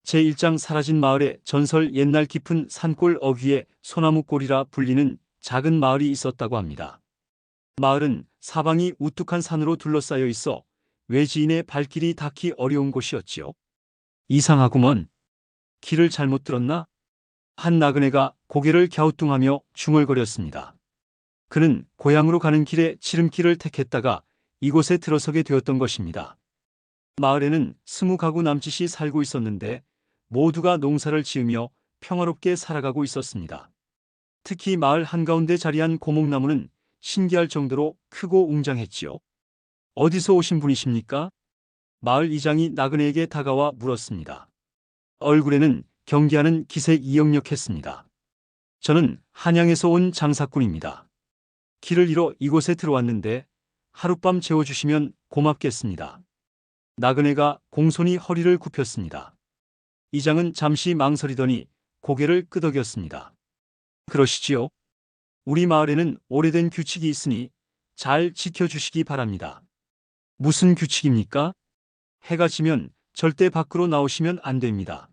제1장 사라진 마을의 전설. 옛날 깊은 산골 어귀에 소나무골이라 불리는 작은 마을이 있었다고 합니다. 마을은 사방이 우뚝한 산으로 둘러싸여 있어 외지인의 발길이 닿기 어려운 곳이었지요. 이상하구먼. 길을 잘못 들었나? 한 나그네가 고개를 갸우뚱하며 중얼거렸습니다. 그는 고향으로 가는 길에 지름길을 택했다가 이곳에 들어서게 되었던 것입니다. 마을에는 20가구 남짓이 살고 있었는데 모두가 농사를 지으며 평화롭게 살아가고 있었습니다. 특히 마을 한가운데 자리한 고목나무는 신기할 정도로 크고 웅장했지요. 어디서 오신 분이십니까? 마을 이장이 나그네에게 다가와 물었습니다. 얼굴에는 경계하는 기색이 역력했습니다. 저는 한양에서 온 장사꾼입니다. 길을 잃어 이곳에 들어왔는데 하룻밤 재워주시면 고맙겠습니다. 나그네가 공손히 허리를 굽혔습니다. 이장은 잠시 망설이더니 고개를 끄덕였습니다. 그러시지요. 우리 마을에는 오래된 규칙이 있으니 잘 지켜주시기 바랍니다. 무슨 규칙입니까? 해가 지면 절대 밖으로 나오시면 안 됩니다.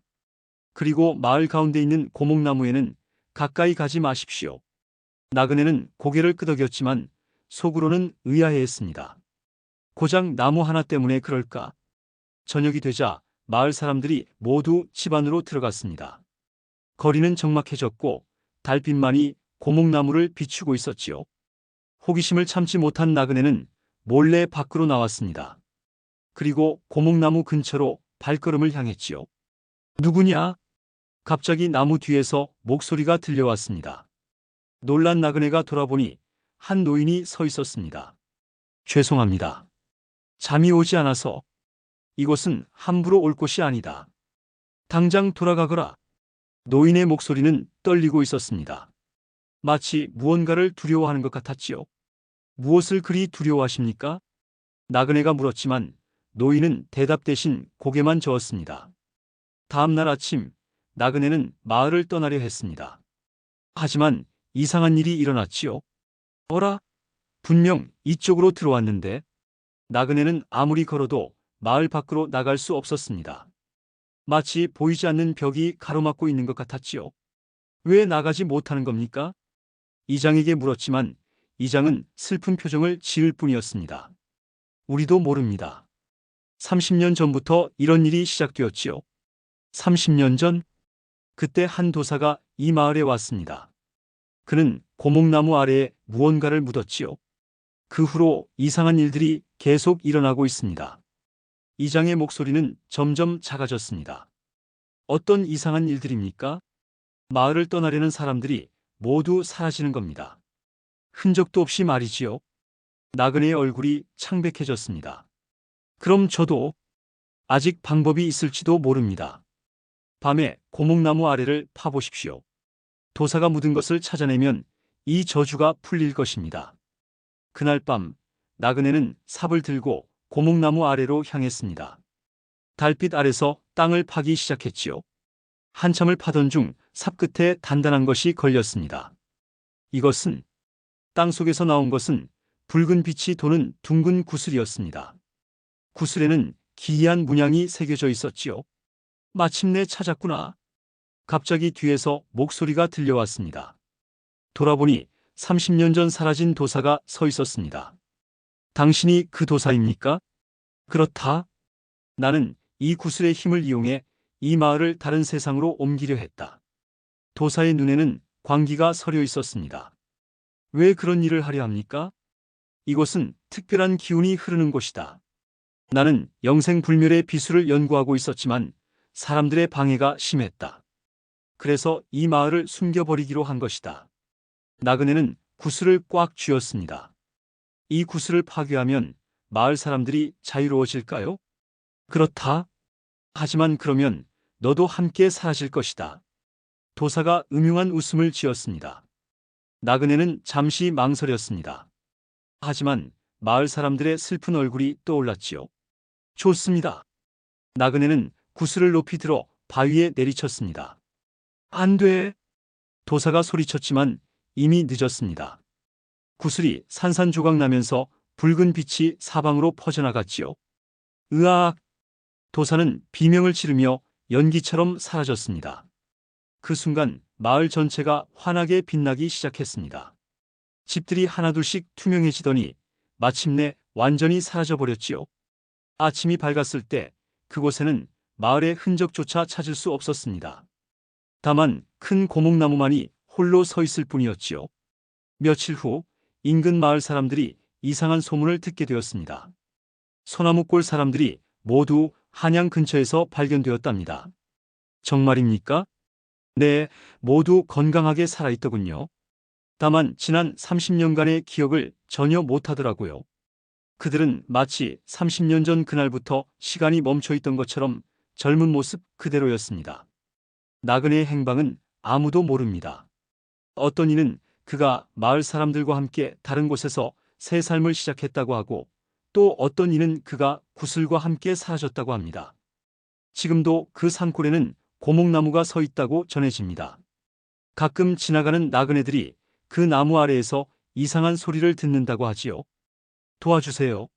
그리고 마을 가운데 있는 고목나무에는 가까이 가지 마십시오. 나그네는 고개를 끄덕였지만 속으로는 의아해했습니다. 고작 나무 하나 때문에 그럴까? 저녁이 되자 마을 사람들이 모두 집 안으로 들어갔습니다. 거리는 적막해졌고 달빛만이 고목나무를 비추고 있었지요. 호기심을 참지 못한 나그네는 몰래 밖으로 나왔습니다. 그리고 고목나무 근처로 발걸음을 향했지요. 누구냐? 갑자기 나무 뒤에서 목소리가 들려왔습니다. 놀란 나그네가 돌아보니 한 노인이 서 있었습니다. 죄송합니다. 잠이 오지 않아서. 이곳은 함부로 올 곳이 아니다. 당장 돌아가거라. 노인의 목소리는 떨리고 있었습니다. 마치 무언가를 두려워하는 것 같았지요. 무엇을 그리 두려워하십니까? 나그네가 물었지만 노인은 대답 대신 고개만 저었습니다. 다음 날 아침 나그네는 마을을 떠나려 했습니다. 하지만 이상한 일이 일어났지요. 어라? 분명 이쪽으로 들어왔는데. 나그네는 아무리 걸어도 마을 밖으로 나갈 수 없었습니다. 마치 보이지 않는 벽이 가로막고 있는 것 같았지요. 왜 나가지 못하는 겁니까? 이장에게 물었지만 이장은 슬픈 표정을 지을 뿐이었습니다. 우리도 모릅니다. 30년 전부터 이런 일이 시작되었지요. 30년 전? 그때 한 도사가 이 마을에 왔습니다. 그는 고목나무 아래에 무언가를 묻었지요. 그 후로 이상한 일들이 계속 일어나고 있습니다. 이장의 목소리는 점점 작아졌습니다. 어떤 이상한 일들입니까? 마을을 떠나려는 사람들이 모두 사라지는 겁니다. 흔적도 없이 말이지요. 나그네의 얼굴이 창백해졌습니다. 그럼 저도 아직 방법이 있을지도 모릅니다. 밤에 고목나무 아래를 파보십시오. 도사가 묻은 것을 찾아내면 이 저주가 풀릴 것입니다. 그날 밤 나그네는 삽을 들고 고목나무 아래로 향했습니다. 달빛 아래서 땅을 파기 시작했지요. 한참을 파던 중 삽 끝에 단단한 것이 걸렸습니다. 이것은 땅속에서 나온 것은 붉은 빛이 도는 둥근 구슬이었습니다. 구슬에는 기이한 문양이 새겨져 있었지요. 마침내 찾았구나. 갑자기 뒤에서 목소리가 들려왔습니다. 돌아보니 30년 전 사라진 도사가 서 있었습니다. 당신이 그 도사입니까? 그렇다. 나는 이 구슬의 힘을 이용해 이 마을을 다른 세상으로 옮기려 했다. 도사의 눈에는 광기가 서려 있었습니다. 왜 그런 일을 하려 합니까? 이곳은 특별한 기운이 흐르는 곳이다. 나는 영생불멸의 비수를 연구하고 있었지만 사람들의 방해가 심했다. 그래서 이 마을을 숨겨버리기로 한 것이다. 나그네는 구슬을 꽉 쥐었습니다. 이 구슬을 파괴하면 마을 사람들이 자유로워질까요? 그렇다. 하지만 그러면 너도 함께 사라질 것이다. 도사가 음흉한 웃음을 지었습니다. 나그네는 잠시 망설였습니다. 하지만 마을 사람들의 슬픈 얼굴이 떠올랐지요. 좋습니다. 나그네는 구슬을 높이 들어 바위에 내리쳤습니다. 안 돼. 도사가 소리쳤지만 이미 늦었습니다. 구슬이 산산조각 나면서 붉은 빛이 사방으로 퍼져나갔지요. 으악! 도사는 비명을 지르며 연기처럼 사라졌습니다. 그 순간 마을 전체가 환하게 빛나기 시작했습니다. 집들이 하나둘씩 투명해지더니 마침내 완전히 사라져버렸지요. 아침이 밝았을 때 그곳에는 마을의 흔적조차 찾을 수 없었습니다. 다만 큰 고목나무만이 홀로 서 있을 뿐이었지요. 며칠 후 인근 마을 사람들이 이상한 소문을 듣게 되었습니다. 소나무골 사람들이 모두 한양 근처에서 발견되었답니다. 정말입니까? 네, 모두 건강하게 살아있더군요. 다만 지난 30년간의 기억을 전혀 못하더라고요. 그들은 마치 30년 전 그날부터 시간이 멈춰있던 것처럼 젊은 모습 그대로였습니다. 나그네의 행방은 아무도 모릅니다. 어떤 이는 그가 마을 사람들과 함께 다른 곳에서 새 삶을 시작했다고 하고, 또 어떤 이는 그가 구슬과 함께 사라졌다고 합니다. 지금도 그 산골에는 고목나무가 서 있다고 전해집니다. 가끔 지나가는 나그네들이 그 나무 아래에서 이상한 소리를 듣는다고 하지요. 도와주세요.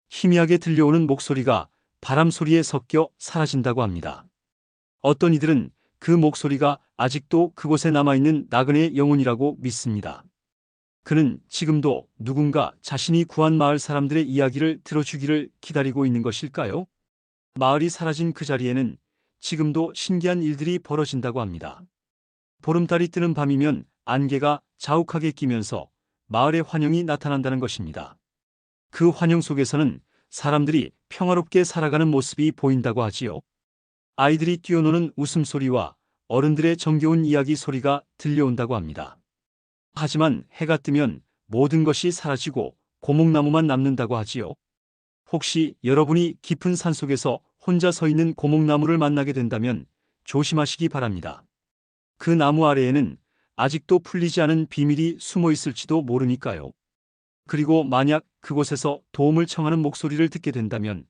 희미하게 들려오는 목소리가 바람 소리에 섞여 사라진다고 합니다. 어떤 이들은 그 목소리가 아직도 그곳에 남아있는 나그네의 영혼이라고 믿습니다. 그는 지금도 누군가 자신이 구한 마을 사람들의 이야기를 들어주기를 기다리고 있는 것일까요? 마을이 사라진 그 자리에는 지금도 신기한 일들이 벌어진다고 합니다. 보름달이 뜨는 밤이면 안개가 자욱하게 끼면서 마을의 환영이 나타난다는 것입니다. 그 환영 속에서는 사람들이 평화롭게 살아가는 모습이 보인다고 하지요. 아이들이 뛰어노는 웃음소리와 어른들의 정겨운 이야기 소리가 들려온다고 합니다. 하지만 해가 뜨면 모든 것이 사라지고 고목나무만 남는다고 하지요. 혹시 여러분이 깊은 산속에서 혼자 서 있는 고목나무를 만나게 된다면 조심하시기 바랍니다. 그 나무 아래에는 아직도 풀리지 않은 비밀이 숨어 있을지도 모르니까요. 그리고 만약 그곳에서 도움을 청하는 목소리를 듣게 된다면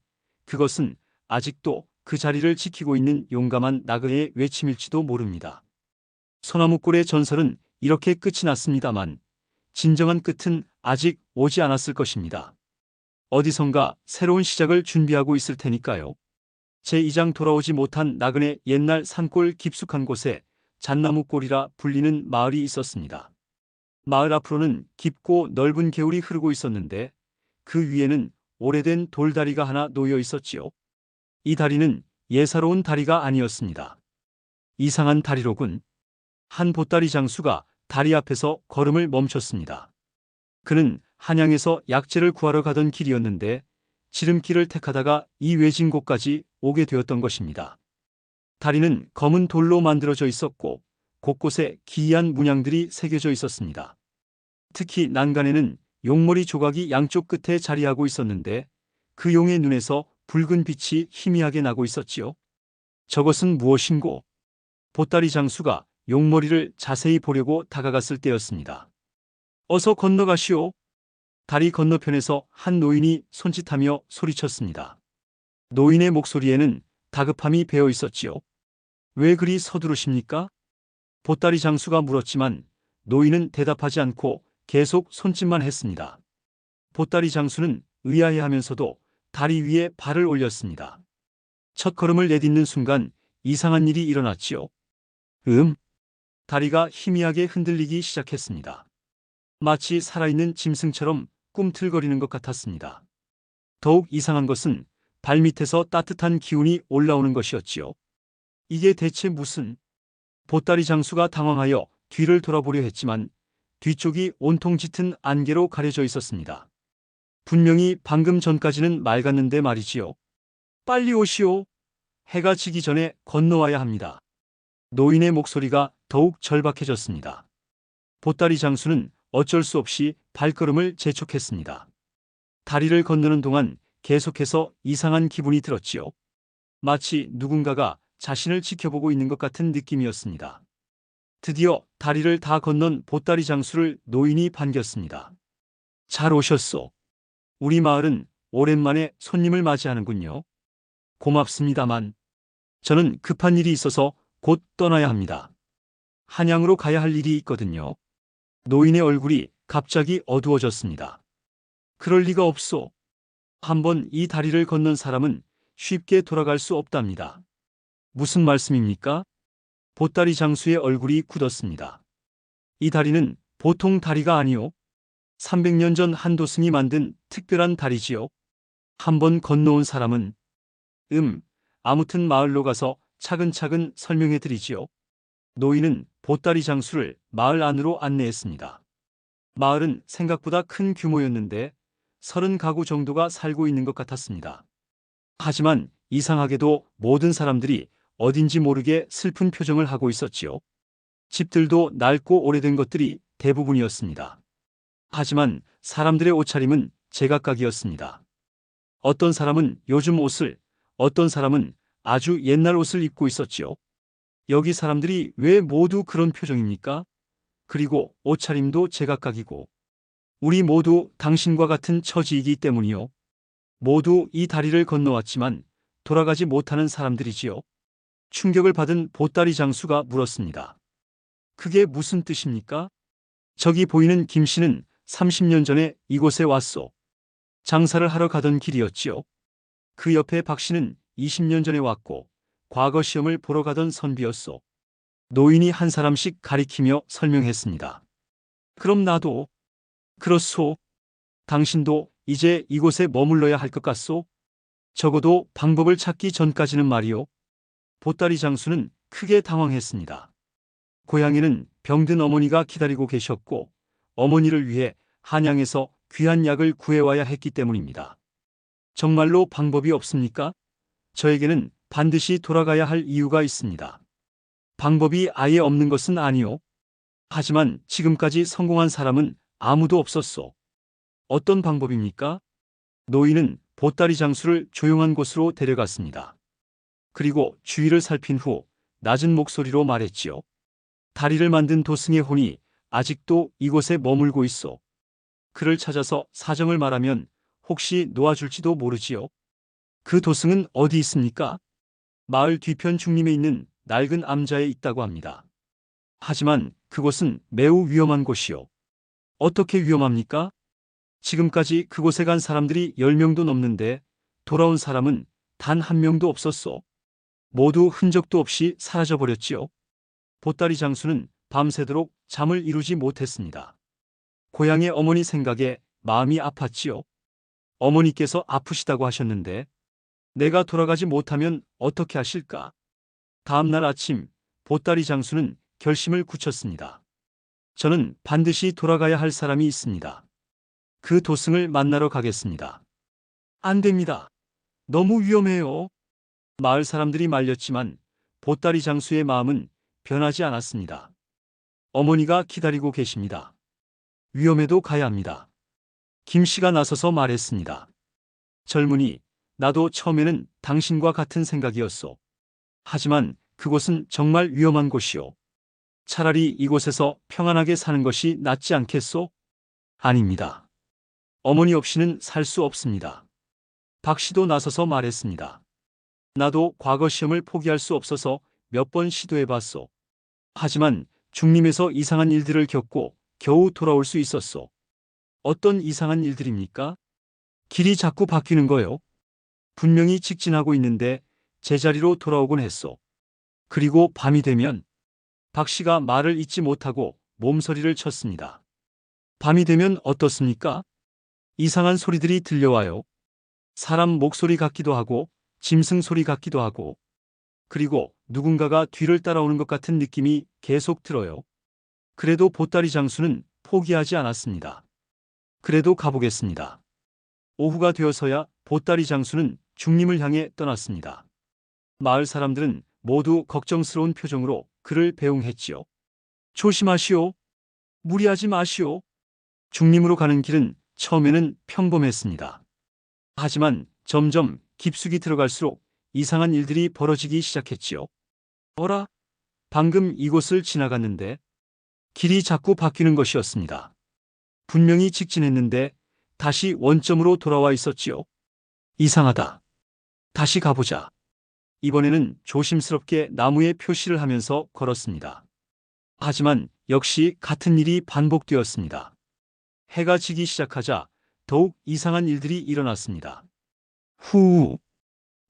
그것은 아직도 그 자리를 지키고 있는 용감한 나그네의 외침일지도 모릅니다. 소나무골의 전설은 이렇게 끝이 났습니다만 진정한 끝은 아직 오지 않았을 것입니다. 어디선가 새로운 시작을 준비하고 있을 테니까요. 제2장 돌아오지 못한 나그네. 옛날 산골 깊숙한 곳에 잣나무골이라 불리는 마을이 있었습니다. 마을 앞으로는 깊고 넓은 개울이 흐르고 있었는데 그 위에는 오래된 돌다리가 하나 놓여 있었지요. 이 다리는 예사로운 다리가 아니었습니다. 이상한 다리로군. 한 보따리 장수가 다리 앞에서 걸음을 멈췄습니다. 그는 한양에서 약재를 구하러 가던 길이었는데 지름길을 택하다가 이 외진 곳까지 오게 되었던 것입니다. 다리는 검은 돌로 만들어져 있었고 곳곳에 기이한 문양들이 새겨져 있었습니다. 특히 난간에는 용머리 조각이 양쪽 끝에 자리하고 있었는데 그 용의 눈에서 붉은 빛이 희미하게 나고 있었지요. 저것은 무엇인고? 보따리 장수가 용머리를 자세히 보려고 다가갔을 때였습니다. 어서 건너가시오. 다리 건너편에서 한 노인이 손짓하며 소리쳤습니다. 노인의 목소리에는 다급함이 배어 있었지요. 왜 그리 서두르십니까? 보따리 장수가 물었지만 노인은 대답하지 않고 계속 손짓만 했습니다. 보따리 장수는 의아해하면서도 다리 위에 발을 올렸습니다. 첫 걸음을 내딛는 순간 이상한 일이 일어났지요. 다리가 희미하게 흔들리기 시작했습니다. 마치 살아있는 짐승처럼 꿈틀거리는 것 같았습니다. 더욱 이상한 것은 발밑에서 따뜻한 기운이 올라오는 것이었지요. 이게 대체 무슨... 보따리 장수가 당황하여 뒤를 돌아보려 했지만 뒤쪽이 온통 짙은 안개로 가려져 있었습니다. 분명히 방금 전까지는 맑았는데 말이지요. 빨리 오시오. 해가 지기 전에 건너와야 합니다. 노인의 목소리가 더욱 절박해졌습니다. 보따리 장수는 어쩔 수 없이 발걸음을 재촉했습니다. 다리를 건너는 동안 계속해서 이상한 기분이 들었지요. 마치 누군가가 자신을 지켜보고 있는 것 같은 느낌이었습니다. 드디어 다리를 다 건넌 보따리 장수를 노인이 반겼습니다. 잘 오셨소. 우리 마을은 오랜만에 손님을 맞이하는군요. 고맙습니다만 저는 급한 일이 있어서 곧 떠나야 합니다. 한양으로 가야 할 일이 있거든요. 노인의 얼굴이 갑자기 어두워졌습니다. 그럴 리가 없소. 한번 이 다리를 건넌 사람은 쉽게 돌아갈 수 없답니다. 무슨 말씀입니까? 보따리 장수의 얼굴이 굳었습니다. 이 다리는 보통 다리가 아니오. 300년 전 한도승이 만든 특별한 다리지요. 한번 건너온 사람은 아무튼 마을로 가서 차근차근 설명해 드리지요. 노인은 보따리 장수를 마을 안으로 안내했습니다. 마을은 생각보다 큰 규모였는데 30가구 정도가 살고 있는 것 같았습니다. 하지만 이상하게도 모든 사람들이 어딘지 모르게 슬픈 표정을 하고 있었지요. 집들도 낡고 오래된 것들이 대부분이었습니다. 하지만 사람들의 옷차림은 제각각이었습니다. 어떤 사람은 요즘 옷을, 어떤 사람은 아주 옛날 옷을 입고 있었지요. 여기 사람들이 왜 모두 그런 표정입니까? 그리고 옷차림도 제각각이고 우리 모두 당신과 같은 처지이기 때문이요. 모두 이 다리를 건너왔지만 돌아가지 못하는 사람들이지요. 충격을 받은 보따리 장수가 물었습니다. 그게 무슨 뜻입니까? 저기 보이는 김 씨는 30년 전에 이곳에 왔소. 장사를 하러 가던 길이었지요. 그 옆에 박 씨는 20년 전에 왔고 과거 시험을 보러 가던 선비였소. 노인이 한 사람씩 가리키며 설명했습니다. 그럼 나도. 그렇소. 당신도 이제 이곳에 머물러야 할 것 같소? 적어도 방법을 찾기 전까지는 말이오. 보따리 장수는 크게 당황했습니다. 고향에는 병든 어머니가 기다리고 계셨고 어머니를 위해 한양에서 귀한 약을 구해와야 했기 때문입니다. 정말로 방법이 없습니까? 저에게는 반드시 돌아가야 할 이유가 있습니다. 방법이 아예 없는 것은 아니오. 하지만 지금까지 성공한 사람은 아무도 없었소. 어떤 방법입니까? 노인은 보따리 장수를 조용한 곳으로 데려갔습니다. 그리고 주위를 살핀 후 낮은 목소리로 말했지요. 다리를 만든 도승의 혼이 아직도 이곳에 머물고 있어. 그를 찾아서 사정을 말하면 혹시 놓아줄지도 모르지요. 그 도승은 어디 있습니까? 마을 뒤편 중림에 있는 낡은 암자에 있다고 합니다. 하지만 그곳은 매우 위험한 곳이요. 어떻게 위험합니까? 지금까지 그곳에 간 사람들이 10명도 넘는데 돌아온 사람은 단 한 명도 없었소. 모두 흔적도 없이 사라져버렸지요. 보따리 장수는 밤새도록 잠을 이루지 못했습니다. 고향의 어머니 생각에 마음이 아팠지요. 어머니께서 아프시다고 하셨는데 내가 돌아가지 못하면 어떻게 하실까? 다음 날 아침 보따리 장수는 결심을 굳혔습니다. 저는 반드시 돌아가야 할 사람이 있습니다. 그 도승을 만나러 가겠습니다. 안 됩니다. 너무 위험해요. 마을 사람들이 말렸지만 보따리 장수의 마음은 변하지 않았습니다. 어머니가 기다리고 계십니다. 위험해도 가야 합니다. 김 씨가 나서서 말했습니다. 젊은이, 나도 처음에는 당신과 같은 생각이었소. 하지만 그곳은 정말 위험한 곳이오. 차라리 이곳에서 평안하게 사는 것이 낫지 않겠소? 아닙니다. 어머니 없이는 살 수 없습니다. 박 씨도 나서서 말했습니다. 나도 과거 시험을 포기할 수 없어서 몇 번 시도해봤소. 하지만 중림에서 이상한 일들을 겪고 겨우 돌아올 수 있었소. 어떤 이상한 일들입니까? 길이 자꾸 바뀌는 거요. 분명히 직진하고 있는데 제자리로 돌아오곤 했소. 그리고 밤이 되면 박 씨가 말을 잇지 못하고 몸서리를 쳤습니다. 밤이 되면 어떻습니까? 이상한 소리들이 들려와요. 사람 목소리 같기도 하고 짐승 소리 같기도 하고 그리고 누군가가 뒤를 따라오는 것 같은 느낌이 계속 들어요. 그래도 보따리 장수는 포기하지 않았습니다. 그래도 가보겠습니다. 오후가 되어서야 보따리 장수는 중림을 향해 떠났습니다. 마을 사람들은 모두 걱정스러운 표정으로 그를 배웅했지요. 조심하시오. 무리하지 마시오. 중림으로 가는 길은 처음에는 평범했습니다. 하지만 점점 깊숙이 들어갈수록 이상한 일들이 벌어지기 시작했지요. 어라? 방금 이곳을 지나갔는데 길이 자꾸 바뀌는 것이었습니다. 분명히 직진했는데 다시 원점으로 돌아와 있었지요. 이상하다. 다시 가보자. 이번에는 조심스럽게 나무에 표시를 하면서 걸었습니다. 하지만 역시 같은 일이 반복되었습니다. 해가 지기 시작하자 더욱 이상한 일들이 일어났습니다. 후,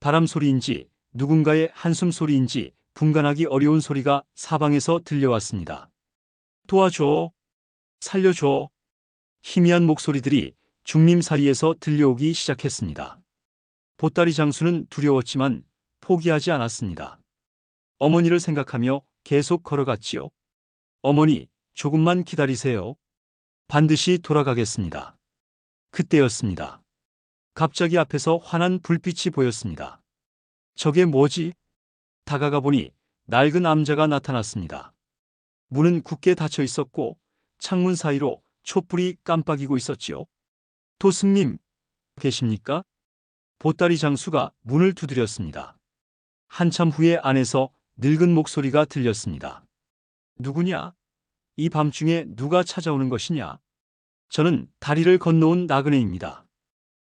바람 소리인지 누군가의 한숨 소리인지 분간하기 어려운 소리가 사방에서 들려왔습니다. 도와줘! 살려줘! 희미한 목소리들이 중림사리에서 들려오기 시작했습니다. 보따리 장수는 두려웠지만 포기하지 않았습니다. 어머니를 생각하며 계속 걸어갔지요. 어머니, 조금만 기다리세요. 반드시 돌아가겠습니다. 그때였습니다. 갑자기 앞에서 환한 불빛이 보였습니다. 저게 뭐지? 다가가 보니 낡은 암자가 나타났습니다. 문은 굳게 닫혀 있었고 창문 사이로 촛불이 깜빡이고 있었지요. 도승님, 계십니까? 보따리 장수가 문을 두드렸습니다. 한참 후에 안에서 늙은 목소리가 들렸습니다. 누구냐? 이 밤중에 누가 찾아오는 것이냐? 저는 다리를 건너온 나그네입니다.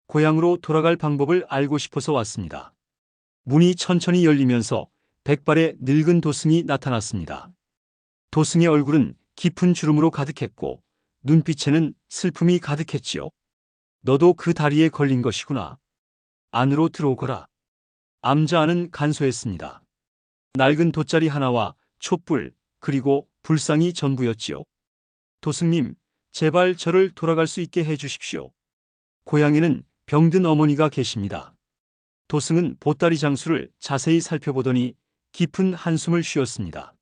고향으로 돌아갈 방법을 알고 싶어서 왔습니다. 문이 천천히 열리면서 백발의 늙은 도승이 나타났습니다. 도승의 얼굴은 깊은 주름으로 가득했고 눈빛에는 슬픔이 가득했지요. 너도 그 다리에 걸린 것이구나. 안으로 들어오거라. 암자 안은 간소했습니다. 낡은 돗자리 하나와 촛불 그리고 불상이 전부였지요. 도승님, 제발 저를 돌아갈 수 있게 해주십시오. 고향에는 병든 어머니가 계십니다. 도승은 보따리 장수를 자세히 살펴보더니 깊은 한숨을 쉬었습니다.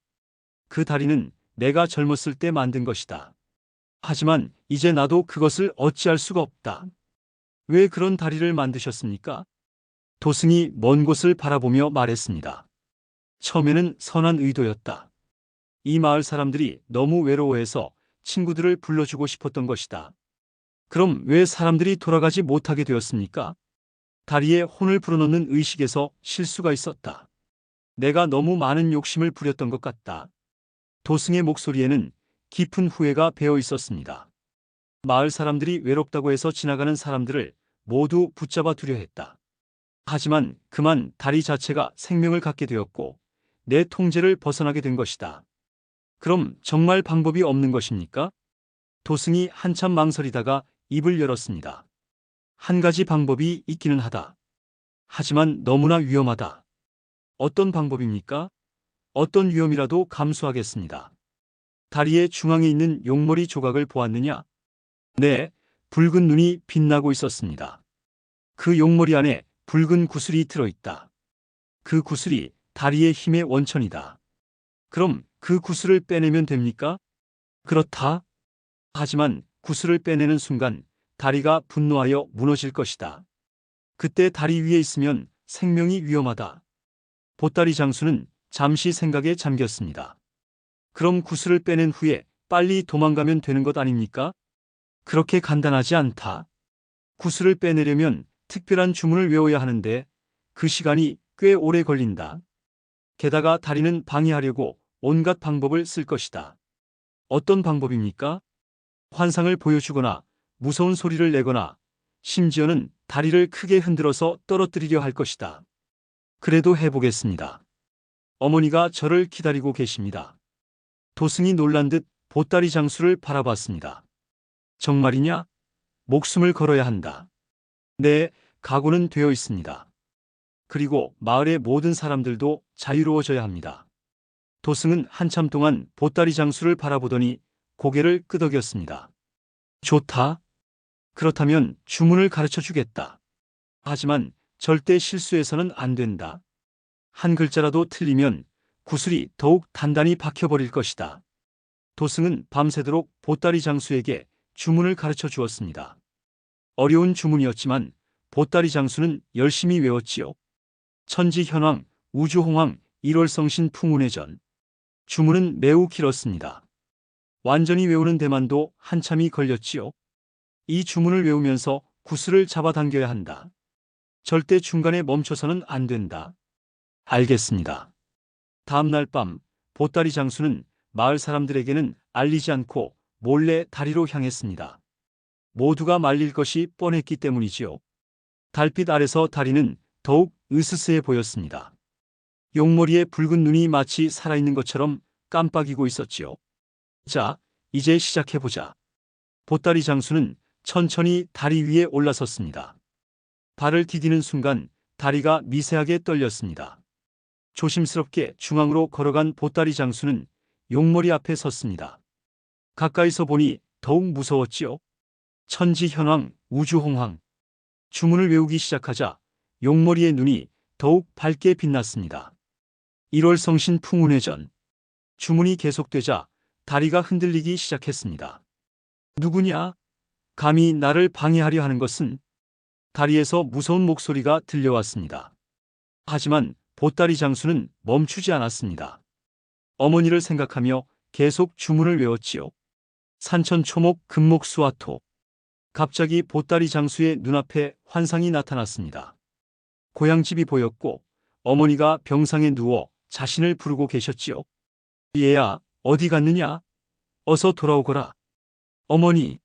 그 다리는 내가 젊었을 때 만든 것이다. 하지만 이제 나도 그것을 어찌할 수가 없다. 왜 그런 다리를 만드셨습니까? 도승이 먼 곳을 바라보며 말했습니다. 처음에는 선한 의도였다. 이 마을 사람들이 너무 외로워해서 친구들을 불러주고 싶었던 것이다. 그럼 왜 사람들이 돌아가지 못하게 되었습니까? 다리에 혼을 불어넣는 의식에서 실수가 있었다. 내가 너무 많은 욕심을 부렸던 것 같다. 도승의 목소리에는 깊은 후회가 배어 있었습니다. 마을 사람들이 외롭다고 해서 지나가는 사람들을 모두 붙잡아 두려 했다. 하지만 그만 다리 자체가 생명을 갖게 되었고 내 통제를 벗어나게 된 것이다. 그럼 정말 방법이 없는 것입니까? 도승이 한참 망설이다가 입을 열었습니다. 한 가지 방법이 있기는 하다. 하지만 너무나 위험하다. 어떤 방법입니까? 어떤 위험이라도 감수하겠습니다. 다리의 중앙에 있는 용머리 조각을 보았느냐? 네, 붉은 눈이 빛나고 있었습니다. 그 용머리 안에 붉은 구슬이 들어있다. 그 구슬이 다리의 힘의 원천이다. 그럼 그 구슬을 빼내면 됩니까? 그렇다. 하지만 구슬을 빼내는 순간 다리가 분노하여 무너질 것이다. 그때 다리 위에 있으면 생명이 위험하다. 보따리 장수는 잠시 생각에 잠겼습니다. 그럼 구슬을 빼낸 후에 빨리 도망가면 되는 것 아닙니까? 그렇게 간단하지 않다. 구슬을 빼내려면 특별한 주문을 외워야 하는데 그 시간이 꽤 오래 걸린다. 게다가 다리는 방해하려고 온갖 방법을 쓸 것이다. 어떤 방법입니까? 환상을 보여주거나 무서운 소리를 내거나 심지어는 다리를 크게 흔들어서 떨어뜨리려 할 것이다. 그래도 해보겠습니다. 어머니가 저를 기다리고 계십니다. 도승이 놀란 듯 보따리 장수를 바라봤습니다. 정말이냐? 목숨을 걸어야 한다. 네, 각오는 되어 있습니다. 그리고 마을의 모든 사람들도 자유로워져야 합니다. 도승은 한참 동안 보따리 장수를 바라보더니 고개를 끄덕였습니다. 좋다. 그렇다면 주문을 가르쳐 주겠다. 하지만 절대 실수해서는 안 된다. 한 글자라도 틀리면 구슬이 더욱 단단히 박혀버릴 것이다. 도승은 밤새도록 보따리 장수에게 주문을 가르쳐 주었습니다. 어려운 주문이었지만 보따리 장수는 열심히 외웠지요. 천지현황, 우주홍황, 일월성신 풍운해전. 주문은 매우 길었습니다. 완전히 외우는 데만도 한참이 걸렸지요. 이 주문을 외우면서 구슬을 잡아당겨야 한다. 절대 중간에 멈춰서는 안 된다. 알겠습니다. 다음 날 밤 보따리 장수는 마을 사람들에게는 알리지 않고 몰래 다리로 향했습니다. 모두가 말릴 것이 뻔했기 때문이지요. 달빛 아래서 다리는 더욱 으스스해 보였습니다. 용머리의 붉은 눈이 마치 살아있는 것처럼 깜빡이고 있었지요. 자, 이제 시작해보자. 보따리 장수는 천천히 다리 위에 올라섰습니다. 발을 디디는 순간 다리가 미세하게 떨렸습니다. 조심스럽게 중앙으로 걸어간 보따리 장수는 용머리 앞에 섰습니다. 가까이서 보니 더욱 무서웠지요. 천지현황, 우주홍황. 주문을 외우기 시작하자 용머리의 눈이 더욱 밝게 빛났습니다. 1월 성신 풍운회전. 주문이 계속되자 다리가 흔들리기 시작했습니다. 누구냐? 감히 나를 방해하려 하는 것은? 다리에서 무서운 목소리가 들려왔습니다. 하지만 보따리 장수는 멈추지 않았습니다. 어머니를 생각하며 계속 주문을 외웠지요. 산천초목 금목수화토. 갑자기 보따리 장수의 눈앞에 환상이 나타났습니다. 고향집이 보였고 어머니가 병상에 누워 자신을 부르고 계셨지요. 얘야, 어디 갔느냐? 어서 돌아오거라. 어머니.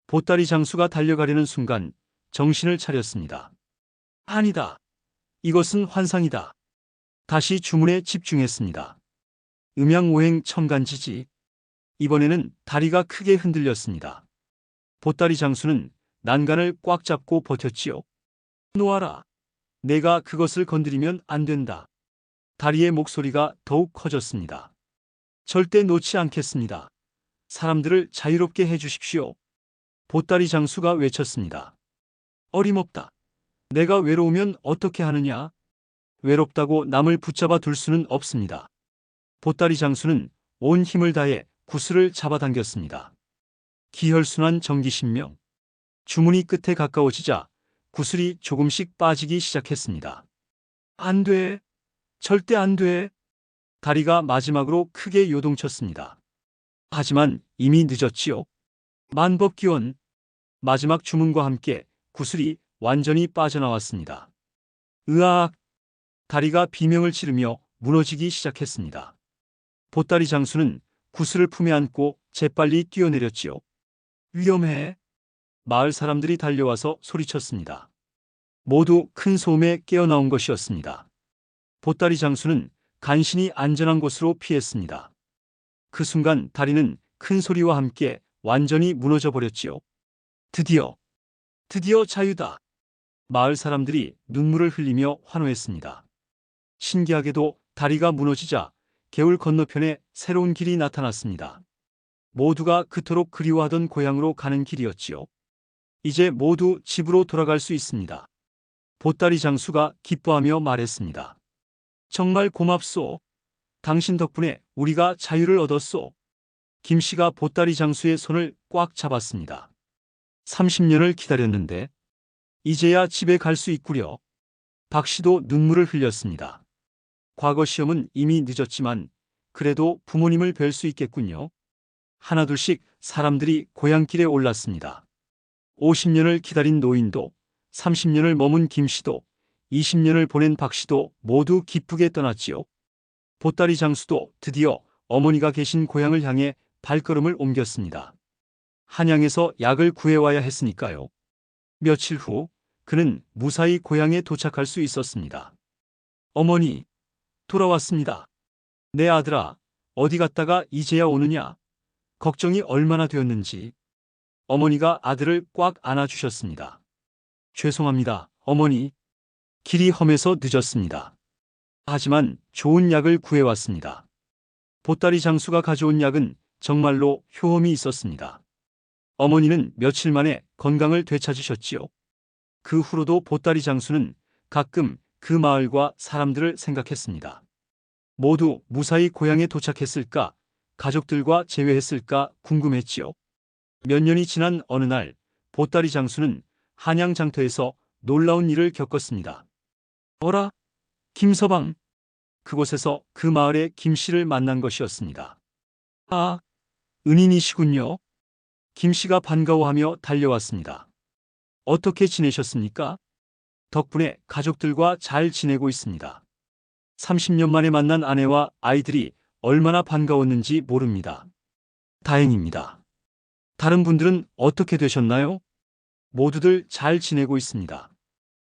보따리 장수가 달려가려는 순간 정신을 차렸습니다. 아니다. 이것은 환상이다. 다시 주문에 집중했습니다. 음양오행 천간지지. 이번에는 다리가 크게 흔들렸습니다. 보따리 장수는 난간을 꽉 잡고 버텼지요. 놓아라. 내가 그것을 건드리면 안 된다. 다리의 목소리가 더욱 커졌습니다. 절대 놓지 않겠습니다. 사람들을 자유롭게 해주십시오. 보따리 장수가 외쳤습니다. 어림없다. 내가 외로우면 어떻게 하느냐? 외롭다고 남을 붙잡아 둘 수는 없습니다. 보따리 장수는 온 힘을 다해 구슬을 잡아당겼습니다. 기혈순환 정기신명. 주문이 끝에 가까워지자 구슬이 조금씩 빠지기 시작했습니다. 안 돼. 절대 안 돼. 다리가 마지막으로 크게 요동쳤습니다. 하지만 이미 늦었지요. 만법기원. 마지막 주문과 함께 구슬이 완전히 빠져나왔습니다. 으악! 다리가 비명을 지르며 무너지기 시작했습니다. 보따리 장수는 구슬을 품에 안고 재빨리 뛰어내렸지요. 위험해. 마을 사람들이 달려와서 소리쳤습니다. 모두 큰 소음에 깨어나온 것이었습니다. 보따리 장수는 간신히 안전한 곳으로 피했습니다. 그 순간 다리는 큰 소리와 함께 완전히 무너져 버렸지요. 드디어 자유다. 마을 사람들이 눈물을 흘리며 환호했습니다. 신기하게도 다리가 무너지자 개울 건너편에 새로운 길이 나타났습니다. 모두가 그토록 그리워하던 고향으로 가는 길이었지요. 이제 모두 집으로 돌아갈 수 있습니다. 보따리 장수가 기뻐하며 말했습니다. 정말 고맙소. 당신 덕분에 우리가 자유를 얻었소. 김씨가 보따리 장수의 손을 꽉 잡았습니다. 30년을 기다렸는데 이제야 집에 갈 수 있구려. 박씨도 눈물을 흘렸습니다. 과거 시험은 이미 늦었지만 그래도 부모님을 뵐 수 있겠군요. 하나둘씩 사람들이 고향길에 올랐습니다. 50년을 기다린 노인도, 30년을 머문 김씨도, 20년을 보낸 박씨도 모두 기쁘게 떠났지요. 보따리 장수도 드디어 어머니가 계신 고향을 향해 발걸음을 옮겼습니다. 한양에서 약을 구해와야 했으니까요. 며칠 후 그는 무사히 고향에 도착할 수 있었습니다. 어머니, 돌아왔습니다. 내 아들아, 어디 갔다가 이제야 오느냐? 걱정이 얼마나 되었는지. 어머니가 아들을 꽉 안아주셨습니다. 죄송합니다, 어머니. 길이 험해서 늦었습니다. 하지만 좋은 약을 구해왔습니다. 보따리 장수가 가져온 약은 정말로 효험이 있었습니다. 어머니는 며칠 만에 건강을 되찾으셨지요. 그 후로도 보따리 장수는 가끔 그 마을과 사람들을 생각했습니다. 모두 무사히 고향에 도착했을까, 가족들과 재회했을까 궁금했지요. 몇 년이 지난 어느 날 보따리 장수는 한양 장터에서 놀라운 일을 겪었습니다. 어라? 김서방. 그곳에서 그 마을의 김씨를 만난 것이었습니다. 아, 은인이시군요. 김씨가 반가워하며 달려왔습니다. 어떻게 지내셨습니까? 덕분에 가족들과 잘 지내고 있습니다. 30년 만에 만난 아내와 아이들이 얼마나 반가웠는지 모릅니다. 다행입니다. 다른 분들은 어떻게 되셨나요? 모두들 잘 지내고 있습니다.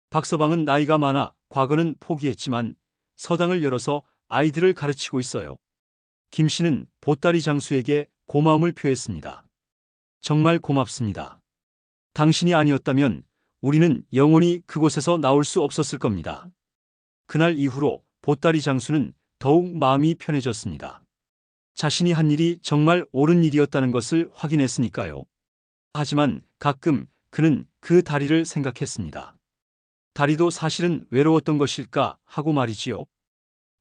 박서방은 나이가 많아 과거는 포기했지만 서당을 열어서 아이들을 가르치고 있어요. 김씨는 보따리 장수에게 고마움을 표했습니다. 정말 고맙습니다. 당신이 아니었다면 우리는 영원히 그곳에서 나올 수 없었을 겁니다. 그날 이후로 보따리 장수는 더욱 마음이 편해졌습니다. 자신이 한 일이 정말 옳은 일이었다는 것을 확인했으니까요. 하지만 가끔 그는 그 다리를 생각했습니다. 다리도 사실은 외로웠던 것일까 하고 말이지요.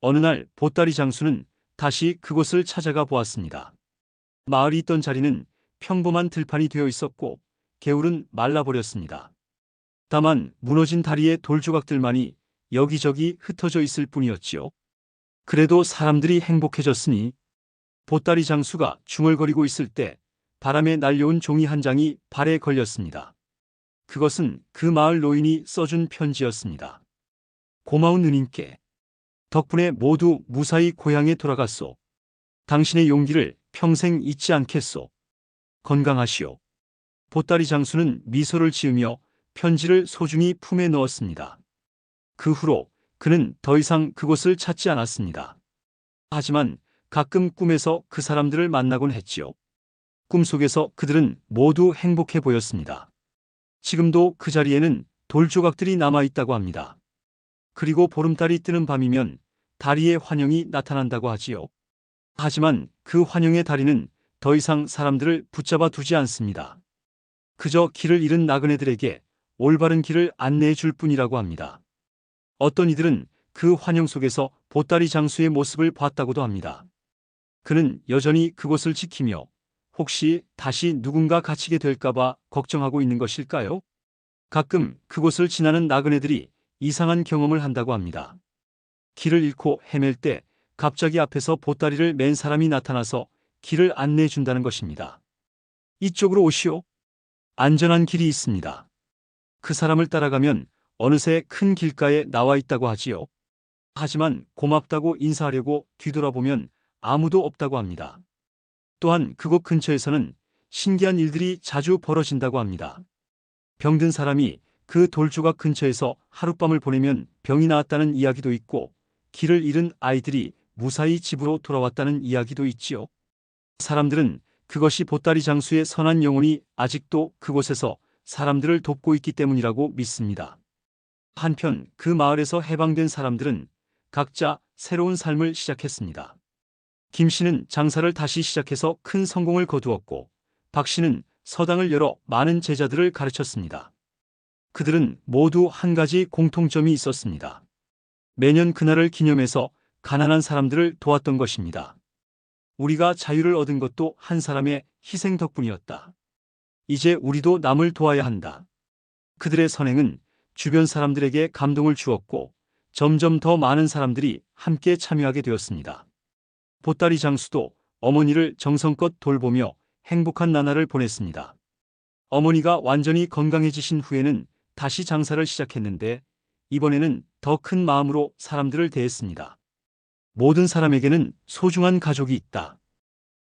어느 날 보따리 장수는 다시 그곳을 찾아가 보았습니다. 마을이 있던 자리는 평범한 들판이 되어 있었고 개울은 말라버렸습니다. 다만 무너진 다리의 돌조각들만이 여기저기 흩어져 있을 뿐이었지요. 그래도 사람들이 행복해졌으니. 보따리 장수가 중얼거리고 있을 때 바람에 날려온 종이 한 장이 발에 걸렸습니다. 그것은 그 마을 노인이 써준 편지였습니다. 고마운 누님께. 덕분에 모두 무사히 고향에 돌아갔소. 당신의 용기를 평생 잊지 않겠소. 건강하시오. 보따리 장수는 미소를 지으며 편지를 소중히 품에 넣었습니다. 그 후로 그는 더 이상 그곳을 찾지 않았습니다. 하지만 가끔 꿈에서 그 사람들을 만나곤 했지요. 꿈속에서 그들은 모두 행복해 보였습니다. 지금도 그 자리에는 돌조각들이 남아있다고 합니다. 그리고 보름달이 뜨는 밤이면 다리의 환영이 나타난다고 하지요. 하지만 그 환영의 다리는 더 이상 사람들을 붙잡아 두지 않습니다. 그저 길을 잃은 나그네들에게 올바른 길을 안내해 줄 뿐이라고 합니다. 어떤 이들은 그 환영 속에서 보따리 장수의 모습을 봤다고도 합니다. 그는 여전히 그곳을 지키며 혹시 다시 누군가 갇히게 될까봐 걱정하고 있는 것일까요? 가끔 그곳을 지나는 나그네들이 이상한 경험을 한다고 합니다. 길을 잃고 헤맬 때 갑자기 앞에서 보따리를 맨 사람이 나타나서 길을 안내해 준다는 것입니다. 이쪽으로 오시오. 안전한 길이 있습니다. 그 사람을 따라가면 어느새 큰 길가에 나와 있다고 하지요. 하지만 고맙다고 인사하려고 뒤돌아보면 아무도 없다고 합니다. 또한 그곳 근처에서는 신기한 일들이 자주 벌어진다고 합니다. 병든 사람이 그 돌조각 근처에서 하룻밤을 보내면 병이 나았다는 이야기도 있고 길을 잃은 아이들이 무사히 집으로 돌아왔다는 이야기도 있지요. 사람들은 그것이 보따리 장수의 선한 영혼이 아직도 그곳에서 사람들을 돕고 있기 때문이라고 믿습니다. 한편 그 마을에서 해방된 사람들은 각자 새로운 삶을 시작했습니다. 김 씨는 장사를 다시 시작해서 큰 성공을 거두었고 박 씨는 서당을 열어 많은 제자들을 가르쳤습니다. 그들은 모두 한 가지 공통점이 있었습니다. 매년 그날을 기념해서 가난한 사람들을 도왔던 것입니다. 우리가 자유를 얻은 것도 한 사람의 희생 덕분이었다. 이제 우리도 남을 도와야 한다. 그들의 선행은 주변 사람들에게 감동을 주었고 점점 더 많은 사람들이 함께 참여하게 되었습니다. 보따리 장수도 어머니를 정성껏 돌보며 행복한 나날을 보냈습니다. 어머니가 완전히 건강해지신 후에는 다시 장사를 시작했는데 이번에는 더 큰 마음으로 사람들을 대했습니다. 모든 사람에게는 소중한 가족이 있다.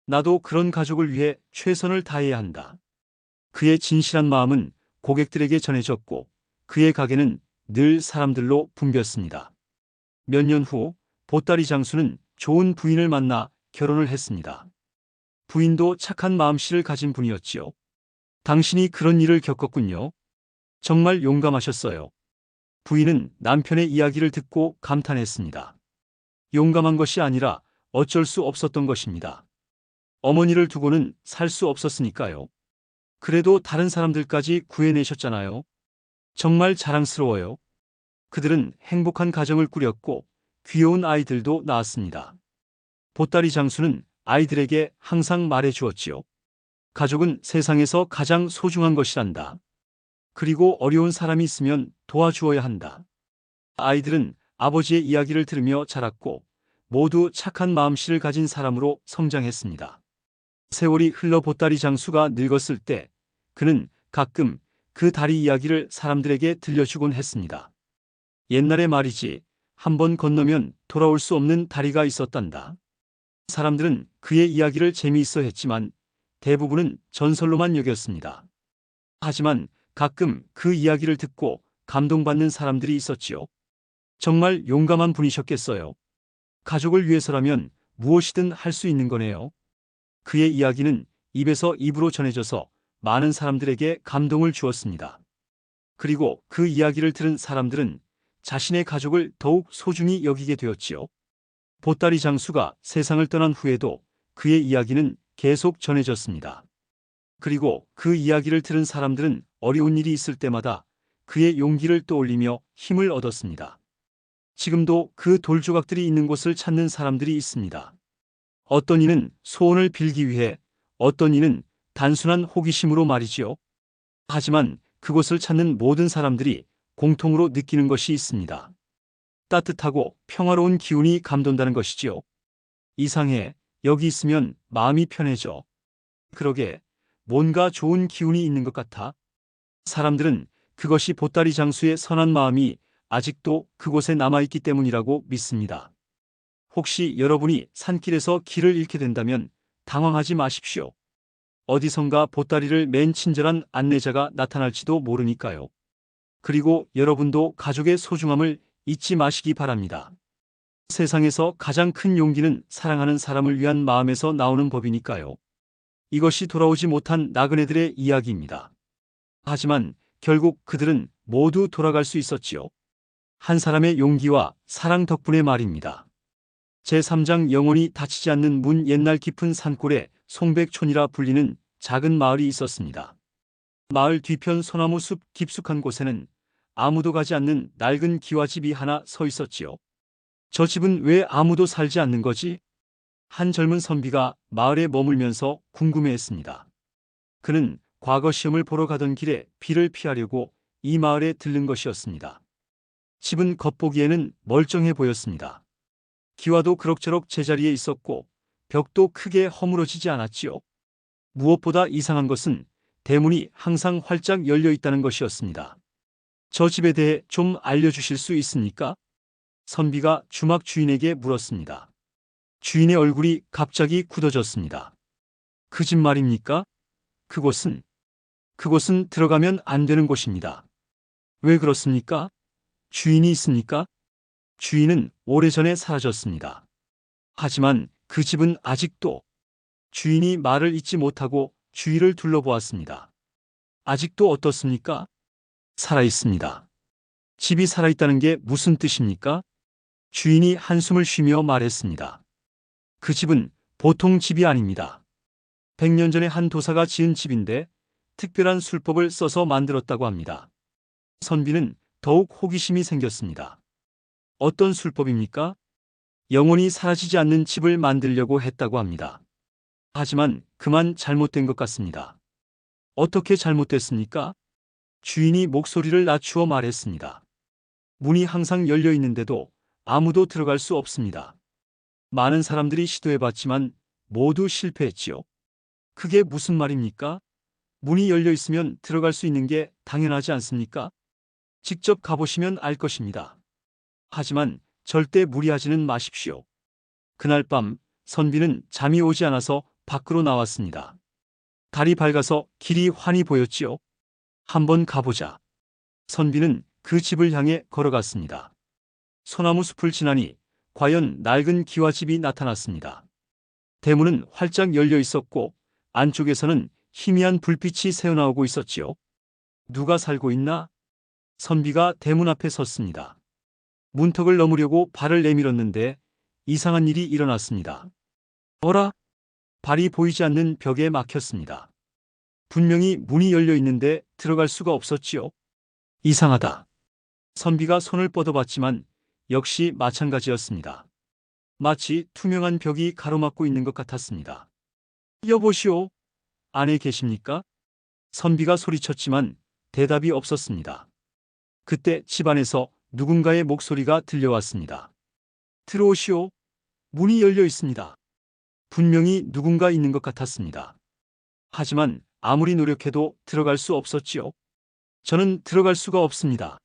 나도 그런 가족을 위해 최선을 다해야 한다. 그의 진실한 마음은 고객들에게 전해졌고 그의 가게는 늘 사람들로 붐볐습니다. 몇 년 후 보따리 장수는 좋은 부인을 만나 결혼을 했습니다. 부인도 착한 마음씨를 가진 분이었지요. 당신이 그런 일을 겪었군요. 정말 용감하셨어요. 부인은 남편의 이야기를 듣고 감탄했습니다. 용감한 것이 아니라 어쩔 수 없었던 것입니다. 어머니를 두고는 살 수 없었으니까요. 그래도 다른 사람들까지 구해내셨잖아요. 정말 자랑스러워요. 그들은 행복한 가정을 꾸렸고 귀여운 아이들도 낳았습니다. 보따리 장수는 아이들에게 항상 말해 주었지요. 가족은 세상에서 가장 소중한 것이란다. 그리고 어려운 사람이 있으면 도와주어야 한다. 아이들은 아버지의 이야기를 들으며 자랐고 모두 착한 마음씨를 가진 사람으로 성장했습니다. 세월이 흘러 보따리 장수가 늙었을 때 그는 가끔 그 다리 이야기를 사람들에게 들려주곤 했습니다. 옛날에 말이지, 한 번 건너면 돌아올 수 없는 다리가 있었단다. 사람들은 그의 이야기를 재미있어 했지만 대부분은 전설로만 여겼습니다. 하지만 가끔 그 이야기를 듣고 감동받는 사람들이 있었지요. 정말 용감한 분이셨겠어요. 가족을 위해서라면 무엇이든 할 수 있는 거네요. 그의 이야기는 입에서 입으로 전해져서 많은 사람들에게 감동을 주었습니다. 그리고 그 이야기를 들은 사람들은 자신의 가족을 더욱 소중히 여기게 되었지요. 보따리 장수가 세상을 떠난 후에도 그의 이야기는 계속 전해졌습니다. 그리고 그 이야기를 들은 사람들은 어려운 일이 있을 때마다 그의 용기를 떠올리며 힘을 얻었습니다. 지금도 그 돌조각들이 있는 곳을 찾는 사람들이 있습니다. 어떤 이는 소원을 빌기 위해, 어떤 이는 단순한 호기심으로 말이지요. 하지만 그곳을 찾는 모든 사람들이 공통으로 느끼는 것이 있습니다. 따뜻하고 평화로운 기운이 감돈다는 것이지요. 이상해, 여기 있으면 마음이 편해져. 그러게, 뭔가 좋은 기운이 있는 것 같아. 사람들은 그것이 보따리 장수의 선한 마음이 아직도 그곳에 남아있기 때문이라고 믿습니다. 혹시 여러분이 산길에서 길을 잃게 된다면 당황하지 마십시오. 어디선가 보따리를 맨 친절한 안내자가 나타날지도 모르니까요. 그리고 여러분도 가족의 소중함을 잊지 마시기 바랍니다. 세상에서 가장 큰 용기는 사랑하는 사람을 위한 마음에서 나오는 법이니까요. 이것이 돌아오지 못한 나그네들의 이야기입니다. 하지만 결국 그들은 모두 돌아갈 수 있었지요. 한 사람의 용기와 사랑 덕분에 말입니다. 제3장 영혼이 닫히지 않는 문. 옛날 깊은 산골에 송백촌이라 불리는 작은 마을이 있었습니다. 마을 뒤편 소나무 숲 깊숙한 곳에는 아무도 가지 않는 낡은 기와집이 하나 서 있었지요. 저 집은 왜 아무도 살지 않는 거지? 한 젊은 선비가 마을에 머물면서 궁금해했습니다. 그는 과거 시험을 보러 가던 길에 비를 피하려고 이 마을에 들른 것이었습니다. 집은 겉보기에는 멀쩡해 보였습니다. 기와도 그럭저럭 제자리에 있었고 벽도 크게 허물어지지 않았지요. 무엇보다 이상한 것은 대문이 항상 활짝 열려 있다는 것이었습니다. 저 집에 대해 좀 알려주실 수 있습니까? 선비가 주막 주인에게 물었습니다. 주인의 얼굴이 갑자기 굳어졌습니다. 그 집 말입니까? 그곳은 들어가면 안 되는 곳입니다. 왜 그렇습니까? 주인이 있습니까? 주인은 오래전에 사라졌습니다. 하지만 그 집은 아직도. 주인이 말을 잇지 못하고 주위를 둘러보았습니다. 아직도 어떻습니까? 살아있습니다. 집이 살아있다는 게 무슨 뜻입니까? 주인이 한숨을 쉬며 말했습니다. 그 집은 보통 집이 아닙니다. 100년 전에 한 도사가 지은 집인데 특별한 술법을 써서 만들었다고 합니다. 선비는 더욱 호기심이 생겼습니다. 어떤 술법입니까? 영원히 사라지지 않는 집을 만들려고 했다고 합니다. 하지만 그만 잘못된 것 같습니다. 어떻게 잘못됐습니까? 주인이 목소리를 낮추어 말했습니다. 문이 항상 열려 있는데도 아무도 들어갈 수 없습니다. 많은 사람들이 시도해봤지만 모두 실패했지요. 그게 무슨 말입니까? 문이 열려 있으면 들어갈 수 있는 게 당연하지 않습니까? 직접 가보시면 알 것입니다. 하지만 절대 무리하지는 마십시오. 그날 밤 선비는 잠이 오지 않아서 밖으로 나왔습니다. 달이 밝아서 길이 환히 보였지요. 한번 가보자. 선비는 그 집을 향해 걸어갔습니다. 소나무 숲을 지나니 과연 낡은 기와집이 나타났습니다. 대문은 활짝 열려 있었고 안쪽에서는 희미한 불빛이 새어나오고 있었지요. 누가 살고 있나? 선비가 대문 앞에 섰습니다. 문턱을 넘으려고 발을 내밀었는데 이상한 일이 일어났습니다. 어라? 발이 보이지 않는 벽에 막혔습니다. 분명히 문이 열려 있는데 들어갈 수가 없었지요. 이상하다. 선비가 손을 뻗어봤지만 역시 마찬가지였습니다. 마치 투명한 벽이 가로막고 있는 것 같았습니다. 여보시오, 안에 계십니까? 선비가 소리쳤지만 대답이 없었습니다. 그때 집안에서 누군가의 목소리가 들려왔습니다. 들어오시오. 문이 열려 있습니다. 분명히 누군가 있는 것 같았습니다. 하지만 아무리 노력해도 들어갈 수 없었지요. 저는 들어갈 수가 없습니다.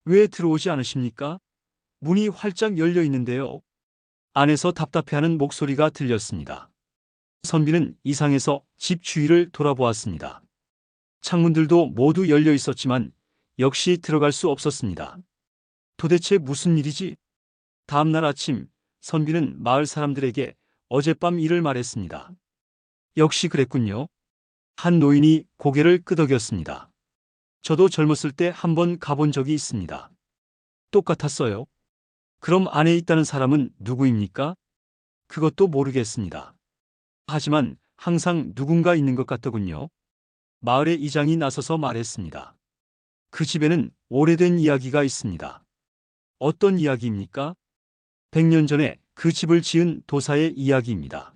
왜 들어오지 않으십니까? 문이 활짝 열려 있는데요. 안에서 답답해하는 목소리가 들렸습니다. 선비는 이상해서 집 주위를 돌아보았습니다. 창문들도 모두 열려 있었지만 역시 들어갈 수 없었습니다. 도대체 무슨 일이지? 다음 날 아침 선비는 마을 사람들에게 어젯밤 일을 말했습니다. 역시 그랬군요. 한 노인이 고개를 끄덕였습니다. 저도 젊었을 때 한번 가본 적이 있습니다. 똑같았어요. 그럼 안에 있다는 사람은 누구입니까? 그것도 모르겠습니다. 하지만 항상 누군가 있는 것 같더군요. 마을의 이장이 나서서 말했습니다. 그 집에는 오래된 이야기가 있습니다. 어떤 이야기입니까? 100년 전에 그 집을 지은 도사의 이야기입니다.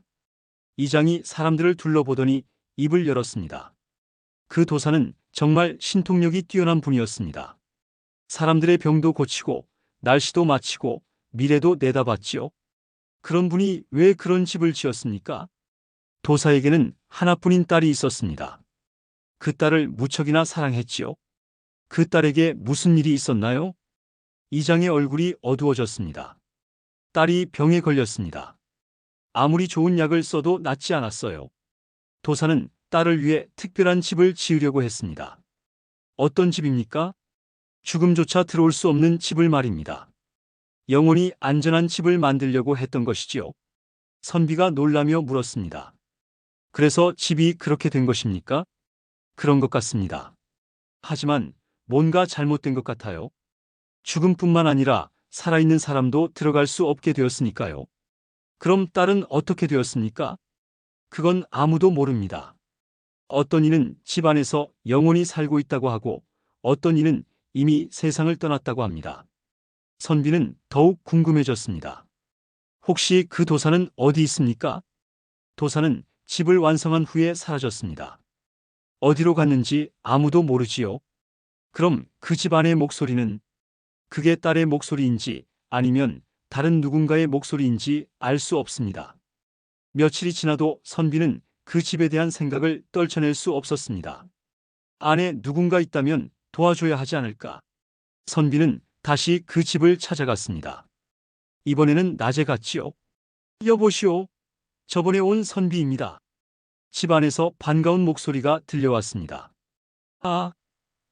이장이 사람들을 둘러보더니 입을 열었습니다. 그 도사는 정말 신통력이 뛰어난 분이었습니다. 사람들의 병도 고치고 날씨도 맞추고 미래도 내다봤지요. 그런 분이 왜 그런 집을 지었습니까? 도사에게는 하나뿐인 딸이 있었습니다. 그 딸을 무척이나 사랑했지요. 그 딸에게 무슨 일이 있었나요? 이장의 얼굴이 어두워졌습니다. 딸이 병에 걸렸습니다. 아무리 좋은 약을 써도 낫지 않았어요. 도사는 딸을 위해 특별한 집을 지으려고 했습니다. 어떤 집입니까? 죽음조차 들어올 수 없는 집을 말입니다. 영원히 안전한 집을 만들려고 했던 것이지요. 선비가 놀라며 물었습니다. 그래서 집이 그렇게 된 것입니까? 그런 것 같습니다. 하지만 뭔가 잘못된 것 같아요. 죽음뿐만 아니라 살아있는 사람도 들어갈 수 없게 되었으니까요. 그럼 딸은 어떻게 되었습니까? 그건 아무도 모릅니다. 어떤 이는 집 안에서 영원히 살고 있다고 하고 어떤 이는 이미 세상을 떠났다고 합니다. 선비는 더욱 궁금해졌습니다. 혹시 그 도사는 어디 있습니까? 도사는 집을 완성한 후에 사라졌습니다. 어디로 갔는지 아무도 모르지요. 그럼 그 집 안의 목소리는 그게 딸의 목소리인지 아니면 다른 누군가의 목소리인지 알 수 없습니다. 며칠이 지나도 선비는 그 집에 대한 생각을 떨쳐낼 수 없었습니다. 안에 누군가 있다면 도와줘야 하지 않을까. 선비는 다시 그 집을 찾아갔습니다. 이번에는 낮에 갔지요. 여보시오. 저번에 온 선비입니다. 집 안에서 반가운 목소리가 들려왔습니다. 아,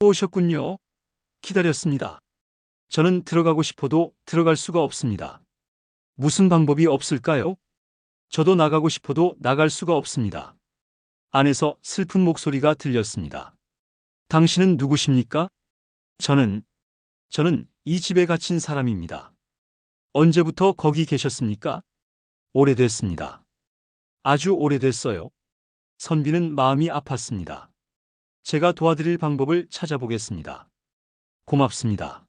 오셨군요. 기다렸습니다. 저는 들어가고 싶어도 들어갈 수가 없습니다. 무슨 방법이 없을까요? 저도 나가고 싶어도 나갈 수가 없습니다. 안에서 슬픈 목소리가 들렸습니다. 당신은 누구십니까? 저는 이 집에 갇힌 사람입니다. 언제부터 거기 계셨습니까? 오래됐습니다. 아주 오래됐어요. 선비는 마음이 아팠습니다. 제가 도와드릴 방법을 찾아보겠습니다. 고맙습니다.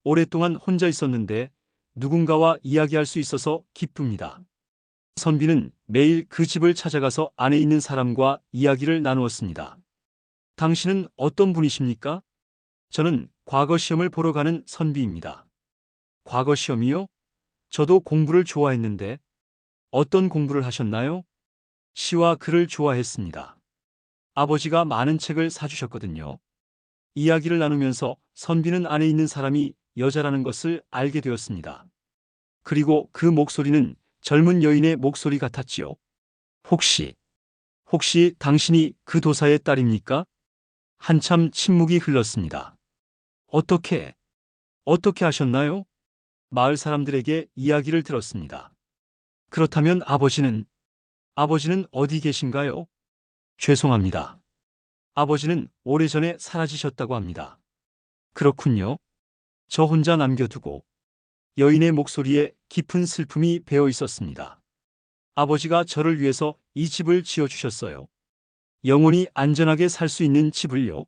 오랫동안 혼자 있었는데 누군가와 이야기할 수 있어서 기쁩니다. 선비는 매일 그 집을 찾아가서 안에 있는 사람과 이야기를 나누었습니다. 당신은 어떤 분이십니까? 저는 과거 시험을 보러 가는 선비입니다. 과거 시험이요? 저도 공부를 좋아했는데 어떤 공부를 하셨나요? 시와 글을 좋아했습니다. 아버지가 많은 책을 사주셨거든요. 이야기를 나누면서 선비는 안에 있는 사람이 여자라는 것을 알게 되었습니다. 그리고 그 목소리는 젊은 여인의 목소리 같았지요. 혹시 당신이 그 도사의 딸입니까? 한참 침묵이 흘렀습니다. 어떻게 하셨나요? 마을 사람들에게 이야기를 들었습니다. 그렇다면 아버지는 어디 계신가요? 죄송합니다. 아버지는 오래전에 사라지셨다고 합니다. 그렇군요. 저 혼자 남겨두고. 여인의 목소리에 깊은 슬픔이 배어 있었습니다. 아버지가 저를 위해서 이 집을 지어주셨어요. 영원히 안전하게 살 수 있는 집을요.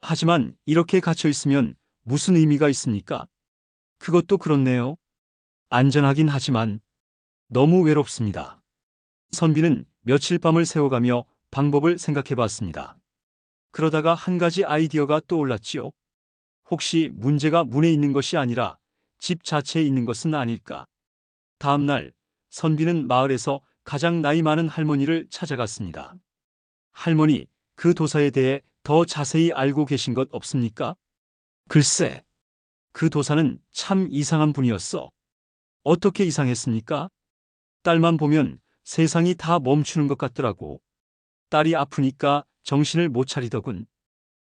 하지만 이렇게 갇혀 있으면 무슨 의미가 있습니까? 그것도 그렇네요. 안전하긴 하지만 너무 외롭습니다. 선비는 며칠 밤을 새워가며 방법을 생각해 봤습니다. 그러다가 한 가지 아이디어가 떠올랐지요. 혹시 문제가 문에 있는 것이 아니라 집 자체에 있는 것은 아닐까? 다음 날 선비는 마을에서 가장 나이 많은 할머니를 찾아갔습니다. 할머니, 그 도사에 대해 더 자세히 알고 계신 것 없습니까? 글쎄, 그 도사는 참 이상한 분이었어. 어떻게 이상했습니까? 딸만 보면 세상이 다 멈추는 것 같더라고. 딸이 아프니까 정신을 못 차리더군.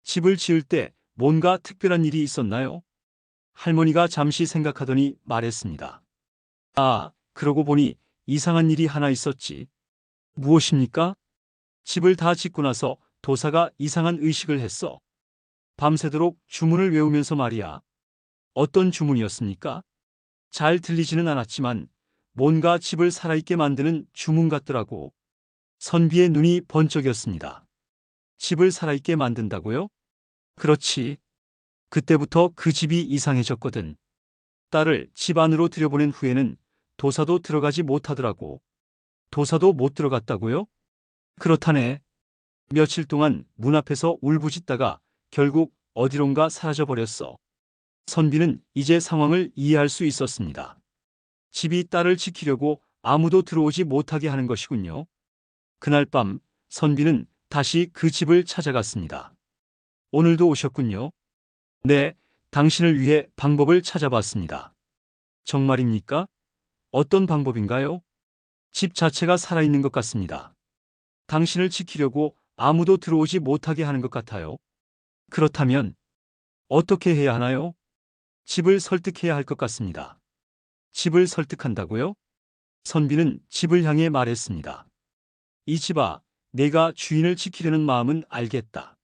집을 지을 때 뭔가 특별한 일이 있었나요? 할머니가 잠시 생각하더니 말했습니다. 아, 그러고 보니 이상한 일이 하나 있었지. 무엇입니까? 집을 다 짓고 나서 도사가 이상한 의식을 했어. 밤새도록 주문을 외우면서 말이야. 어떤 주문이었습니까? 잘 들리지는 않았지만 뭔가 집을 살아있게 만드는 주문 같더라고. 선비의 눈이 번쩍였습니다. 집을 살아있게 만든다고요? 그렇지. 그때부터 그 집이 이상해졌거든. 딸을 집 안으로 들여보낸 후에는 도사도 들어가지 못하더라고. 도사도 못 들어갔다고요? 그렇다네. 며칠 동안 문 앞에서 울부짖다가 결국 어디론가 사라져버렸어. 선비는 이제 상황을 이해할 수 있었습니다. 집이 딸을 지키려고 아무도 들어오지 못하게 하는 것이군요. 그날 밤 선비는 다시 그 집을 찾아갔습니다. 오늘도 오셨군요. 네, 당신을 위해 방법을 찾아봤습니다. 정말입니까? 어떤 방법인가요? 집 자체가 살아있는 것 같습니다. 당신을 지키려고 아무도 들어오지 못하게 하는 것 같아요. 그렇다면 어떻게 해야 하나요? 집을 설득해야 할 것 같습니다. 집을 설득한다고요? 선비는 집을 향해 말했습니다. 이 집아, 내가 주인을 지키려는 마음은 알겠다.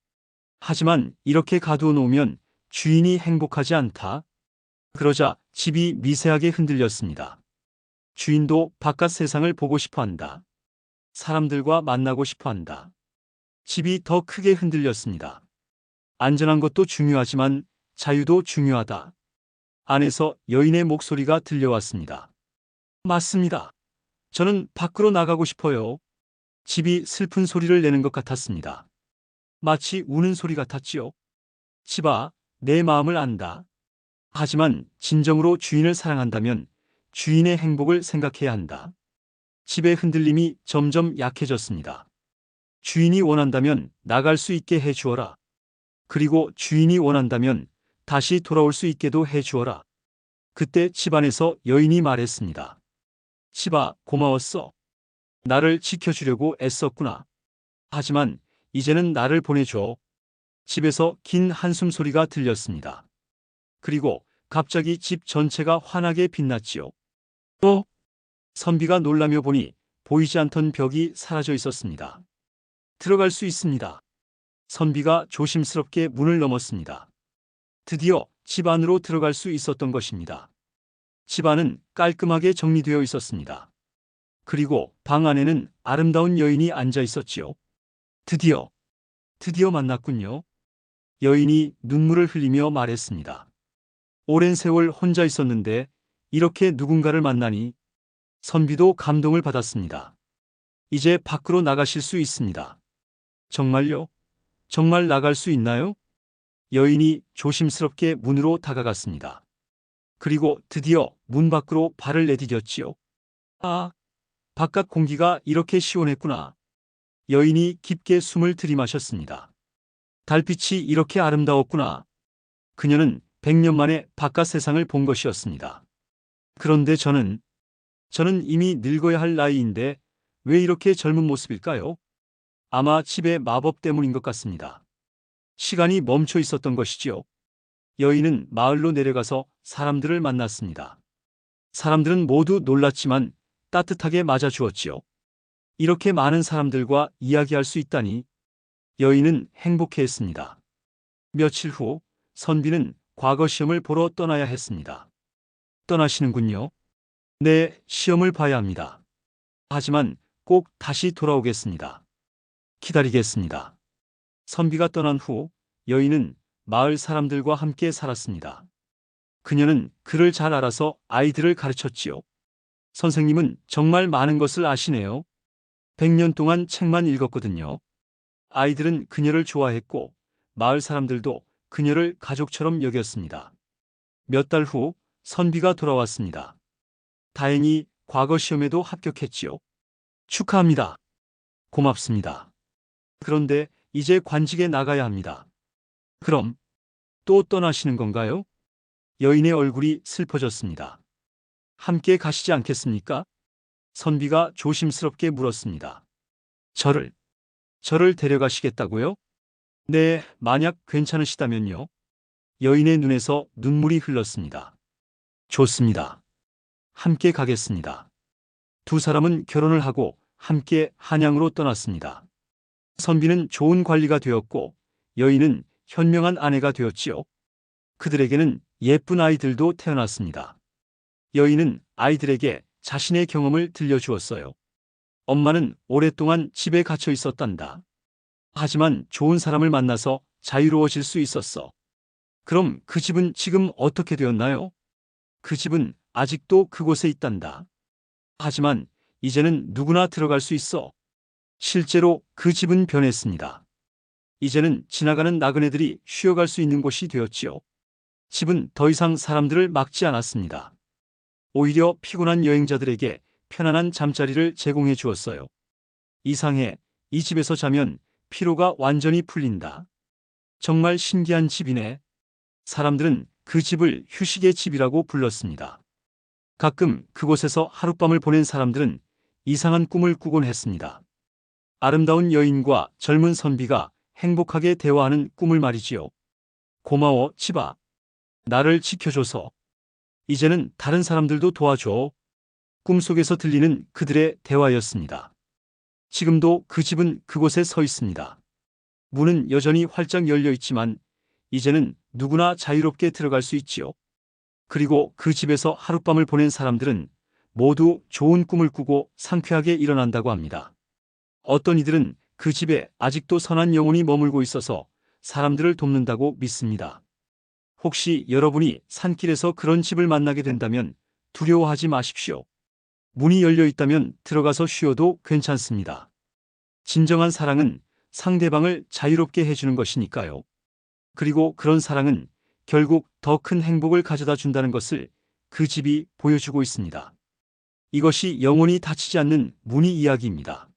하지만 이렇게 가두어 놓으면 주인이 행복하지 않다. 그러자 집이 미세하게 흔들렸습니다. 주인도 바깥 세상을 보고 싶어 한다. 사람들과 만나고 싶어 한다. 집이 더 크게 흔들렸습니다. 안전한 것도 중요하지만 자유도 중요하다. 안에서 여인의 목소리가 들려왔습니다. 맞습니다. 저는 밖으로 나가고 싶어요. 집이 슬픈 소리를 내는 것 같았습니다. 마치 우는 소리 같았지요. 집아, 내 마음을 안다. 하지만 진정으로 주인을 사랑한다면 주인의 행복을 생각해야 한다. 집의 흔들림이 점점 약해졌습니다. 주인이 원한다면 나갈 수 있게 해 주어라. 그리고 주인이 원한다면 다시 돌아올 수 있게도 해 주어라. 그때 집안에서 여인이 말했습니다. 집아, 고마웠어. 나를 지켜주려고 애썼구나. 하지만 이제는 나를 보내줘. 집에서 긴 한숨 소리가 들렸습니다. 그리고 갑자기 집 전체가 환하게 빛났지요. 선비가 놀라며 보니 보이지 않던 벽이 사라져 있었습니다. 들어갈 수 있습니다. 선비가 조심스럽게 문을 넘었습니다. 드디어 집 안으로 들어갈 수 있었던 것입니다. 집 안은 깔끔하게 정리되어 있었습니다. 그리고 방 안에는 아름다운 여인이 앉아 있었지요. 드디어 만났군요. 여인이 눈물을 흘리며 말했습니다. 오랜 세월 혼자 있었는데 이렇게 누군가를 만나니 선비도 감동을 받았습니다. 이제 밖으로 나가실 수 있습니다. 정말요? 정말 나갈 수 있나요? 여인이 조심스럽게 문으로 다가갔습니다. 그리고 드디어 문 밖으로 발을 내디뎠지요. 아, 바깥 공기가 이렇게 시원했구나. 여인이 깊게 숨을 들이마셨습니다. 달빛이 이렇게 아름다웠구나. 그녀는 100년 만에 바깥 세상을 본 것이었습니다. 그런데 저는 이미 늙어야 할 나이인데 왜 이렇게 젊은 모습일까요? 아마 집의 마법 때문인 것 같습니다. 시간이 멈춰 있었던 것이지요. 여인은 마을로 내려가서 사람들을 만났습니다. 사람들은 모두 놀랐지만 따뜻하게 맞아주었지요. 이렇게 많은 사람들과 이야기할 수 있다니 여인은 행복해했습니다. 며칠 후 선비는 과거 시험을 보러 떠나야 했습니다. 떠나시는군요. 네, 시험을 봐야 합니다. 하지만 꼭 다시 돌아오겠습니다. 기다리겠습니다. 선비가 떠난 후 여인은 마을 사람들과 함께 살았습니다. 그녀는 글을 잘 알아서 아이들을 가르쳤지요. 선생님은 정말 많은 것을 아시네요. 100년 동안 책만 읽었거든요. 아이들은 그녀를 좋아했고 마을 사람들도 그녀를 가족처럼 여겼습니다. 몇 달 후 선비가 돌아왔습니다. 다행히 과거 시험에도 합격했지요. 축하합니다. 고맙습니다. 그런데 이제 관직에 나가야 합니다. 그럼 또 떠나시는 건가요? 여인의 얼굴이 슬퍼졌습니다. 함께 가시지 않겠습니까? 선비가 조심스럽게 물었습니다. 저를 데려가시겠다고요? 네, 만약 괜찮으시다면요. 여인의 눈에서 눈물이 흘렀습니다. 좋습니다. 함께 가겠습니다. 두 사람은 결혼을 하고 함께 한양으로 떠났습니다. 선비는 좋은 관리가 되었고 여인은 현명한 아내가 되었지요. 그들에게는 예쁜 아이들도 태어났습니다. 여인은 아이들에게 자신의 경험을 들려주었어요. 엄마는 오랫동안 집에 갇혀 있었단다. 하지만 좋은 사람을 만나서 자유로워질 수 있었어. 그럼 그 집은 지금 어떻게 되었나요? 그 집은 아직도 그곳에 있단다. 하지만 이제는 누구나 들어갈 수 있어. 실제로 그 집은 변했습니다. 이제는 지나가는 나그네들이 쉬어갈 수 있는 곳이 되었지요. 집은 더 이상 사람들을 막지 않았습니다. 오히려 피곤한 여행자들에게 편안한 잠자리를 제공해 주었어요. 이상해, 이 집에서 자면 피로가 완전히 풀린다. 정말 신기한 집이네. 사람들은 그 집을 휴식의 집이라고 불렀습니다. 가끔 그곳에서 하룻밤을 보낸 사람들은 이상한 꿈을 꾸곤 했습니다. 아름다운 여인과 젊은 선비가 행복하게 대화하는 꿈을 말이지요. 고마워, 집아. 나를 지켜줘서. 이제는 다른 사람들도 도와줘. 꿈속에서 들리는 그들의 대화였습니다. 지금도 그 집은 그곳에 서 있습니다. 문은 여전히 활짝 열려 있지만 이제는 누구나 자유롭게 들어갈 수 있지요. 그리고 그 집에서 하룻밤을 보낸 사람들은 모두 좋은 꿈을 꾸고 상쾌하게 일어난다고 합니다. 어떤 이들은 그 집에 아직도 선한 영혼이 머물고 있어서 사람들을 돕는다고 믿습니다. 혹시 여러분이 산길에서 그런 집을 만나게 된다면 두려워하지 마십시오. 문이 열려 있다면 들어가서 쉬어도 괜찮습니다. 진정한 사랑은 상대방을 자유롭게 해주는 것이니까요. 그리고 그런 사랑은 결국 더 큰 행복을 가져다 준다는 것을 그 집이 보여주고 있습니다. 이것이 영원히 닫히지 않는 문의 이야기입니다.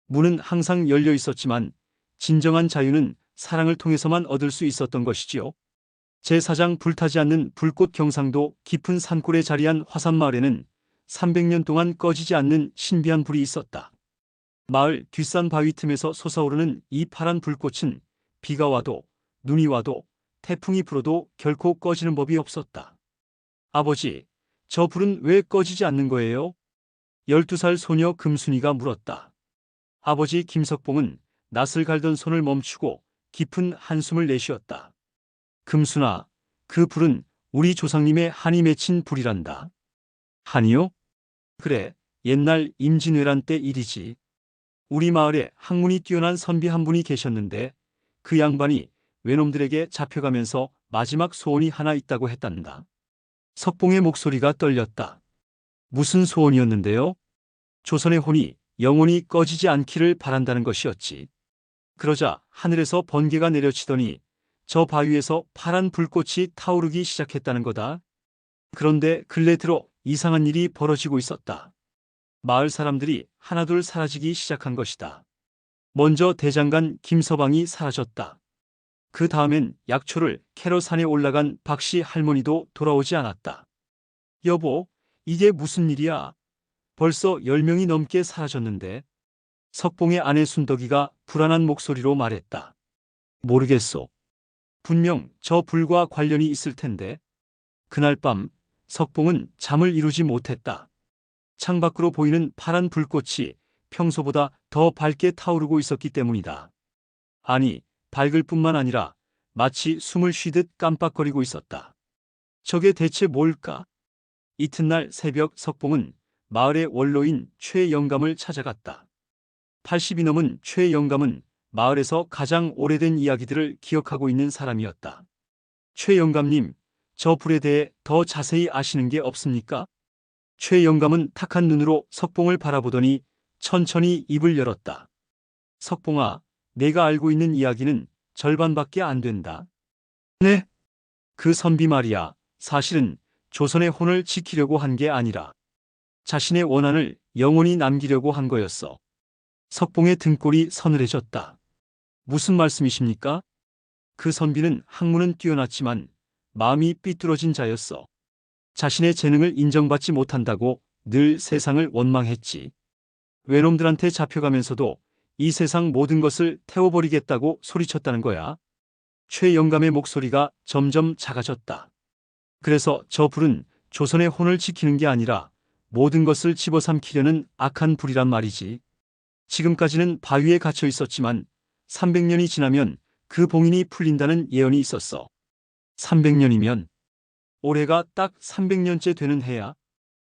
문은 항상 열려 있었지만 진정한 자유는 사랑을 통해서만 얻을 수 있었던 것이지요. 제4장 불타지 않는 불꽃 경상도 깊은 산골에 자리한 화산마을에는 300년 동안 꺼지지 않는 신비한 불이 있었다. 마을 뒷산 바위 틈에서 솟아오르는 이 파란 불꽃은 비가 와도 눈이 와도 태풍이 불어도 결코 꺼지는 법이 없었다. 아버지, 저 불은 왜 꺼지지 않는 거예요? 12살 소녀 금순이가 물었다. 아버지 김석봉은 낫을 갈던 손을 멈추고 깊은 한숨을 내쉬었다. 금순아, 그 불은 우리 조상님의 한이 맺힌 불이란다. 한이요? 그래, 옛날 임진왜란 때 일이지. 우리 마을에 학문이 뛰어난 선비 한 분이 계셨는데 그 양반이 외놈들에게 잡혀가면서 마지막 소원이 하나 있다고 했단다. 석봉의 목소리가 떨렸다. 무슨 소원이었는데요? 조선의 혼이 영원히 꺼지지 않기를 바란다는 것이었지. 그러자 하늘에서 번개가 내려치더니 저 바위에서 파란 불꽃이 타오르기 시작했다는 거다. 그런데 근래 들어 이상한 일이 벌어지고 있었다. 마을 사람들이 하나둘 사라지기 시작한 것이다. 먼저 대장간 김서방이 사라졌다. 그 다음엔 약초를 캐러 산에 올라간 박씨 할머니도 돌아오지 않았다. 여보, 이게 무슨 일이야? 벌써 10명이 넘게 사라졌는데. 석봉의 아내 순덕이가 불안한 목소리로 말했다. 모르겠소. 분명 저 불과 관련이 있을 텐데. 그날 밤 석봉은 잠을 이루지 못했다. 창밖으로 보이는 파란 불꽃이 평소보다 더 밝게 타오르고 있었기 때문이다. 아니, 밝을 뿐만 아니라 마치 숨을 쉬듯 깜빡거리고 있었다. 저게 대체 뭘까? 이튿날 새벽 석봉은 마을의 원로인 최 영감을 찾아갔다. 80이 넘은 최 영감은 마을에서 가장 오래된 이야기들을 기억하고 있는 사람이었다. 최 영감님, 저 불에 대해 더 자세히 아시는 게 없습니까? 최 영감은 탁한 눈으로 석봉을 바라보더니 천천히 입을 열었다. 석봉아, 내가 알고 있는 이야기는 절반밖에 안 된다. 네? 그 선비 말이야, 사실은 조선의 혼을 지키려고 한 게 아니라 자신의 원한을 영원히 남기려고 한 거였어. 석봉의 등골이 서늘해졌다. 무슨 말씀이십니까? 그 선비는 학문은 뛰어났지만 마음이 삐뚤어진 자였어. 자신의 재능을 인정받지 못한다고 늘 세상을 원망했지. 외놈들한테 잡혀가면서도 이 세상 모든 것을 태워버리겠다고 소리쳤다는 거야. 최 영감의 목소리가 점점 작아졌다. 그래서 저 불은 조선의 혼을 지키는 게 아니라 모든 것을 집어삼키려는 악한 불이란 말이지. 지금까지는 바위에 갇혀 있었지만 300년이 지나면 그 봉인이 풀린다는 예언이 있었어. 300년이면 올해가 딱 300년째 되는 해야.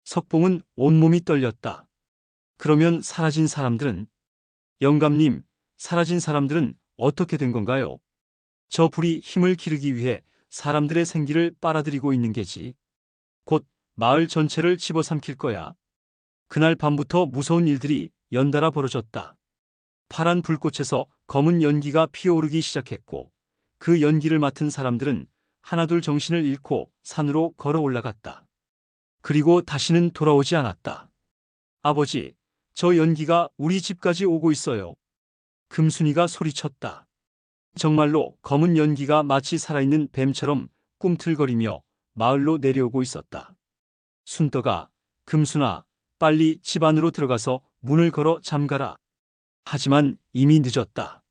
석봉은 온몸이 떨렸다. 그러면 사라진 사람들은? 영감님, 사라진 사람들은 어떻게 된 건가요? 저 불이 힘을 기르기 위해 사람들의 생기를 빨아들이고 있는 게지. 곧 마을 전체를 집어삼킬 거야. 그날 밤부터 무서운 일들이 연달아 벌어졌다. 파란 불꽃에서 검은 연기가 피어오르기 시작했고 그 연기를 맡은 사람들은 하나둘 정신을 잃고 산으로 걸어 올라갔다. 그리고 다시는 돌아오지 않았다. 아버지, 저 연기가 우리 집까지 오고 있어요. 금순이가 소리쳤다. 정말로 검은 연기가 마치 살아있는 뱀처럼 꿈틀거리며 마을로 내려오고 있었다. 순떡아, 금순아, 빨리 집 안으로 들어가서 문을 걸어 잠가라. 하지만 이미 늦었다.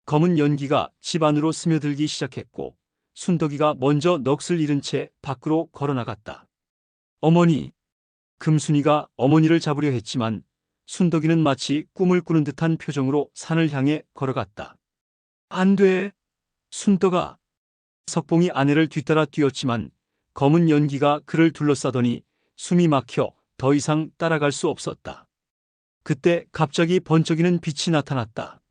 검은 연기가 집 안으로 스며들기 시작했고 순덕이가 먼저 넋을 잃은 채 밖으로 걸어나갔다. 어머니! 금순이가 어머니를 잡으려 했지만 순덕이는 마치 꿈을 꾸는 듯한 표정으로 산을 향해 걸어갔다. 안 돼! 순덕아! 석봉이 아내를 뒤따라 뛰었지만 검은 연기가 그를 둘러싸더니 숨이 막혀 더 이상 따라갈 수 없었다. 그때 갑자기 번쩍이는 빛이 나타났다.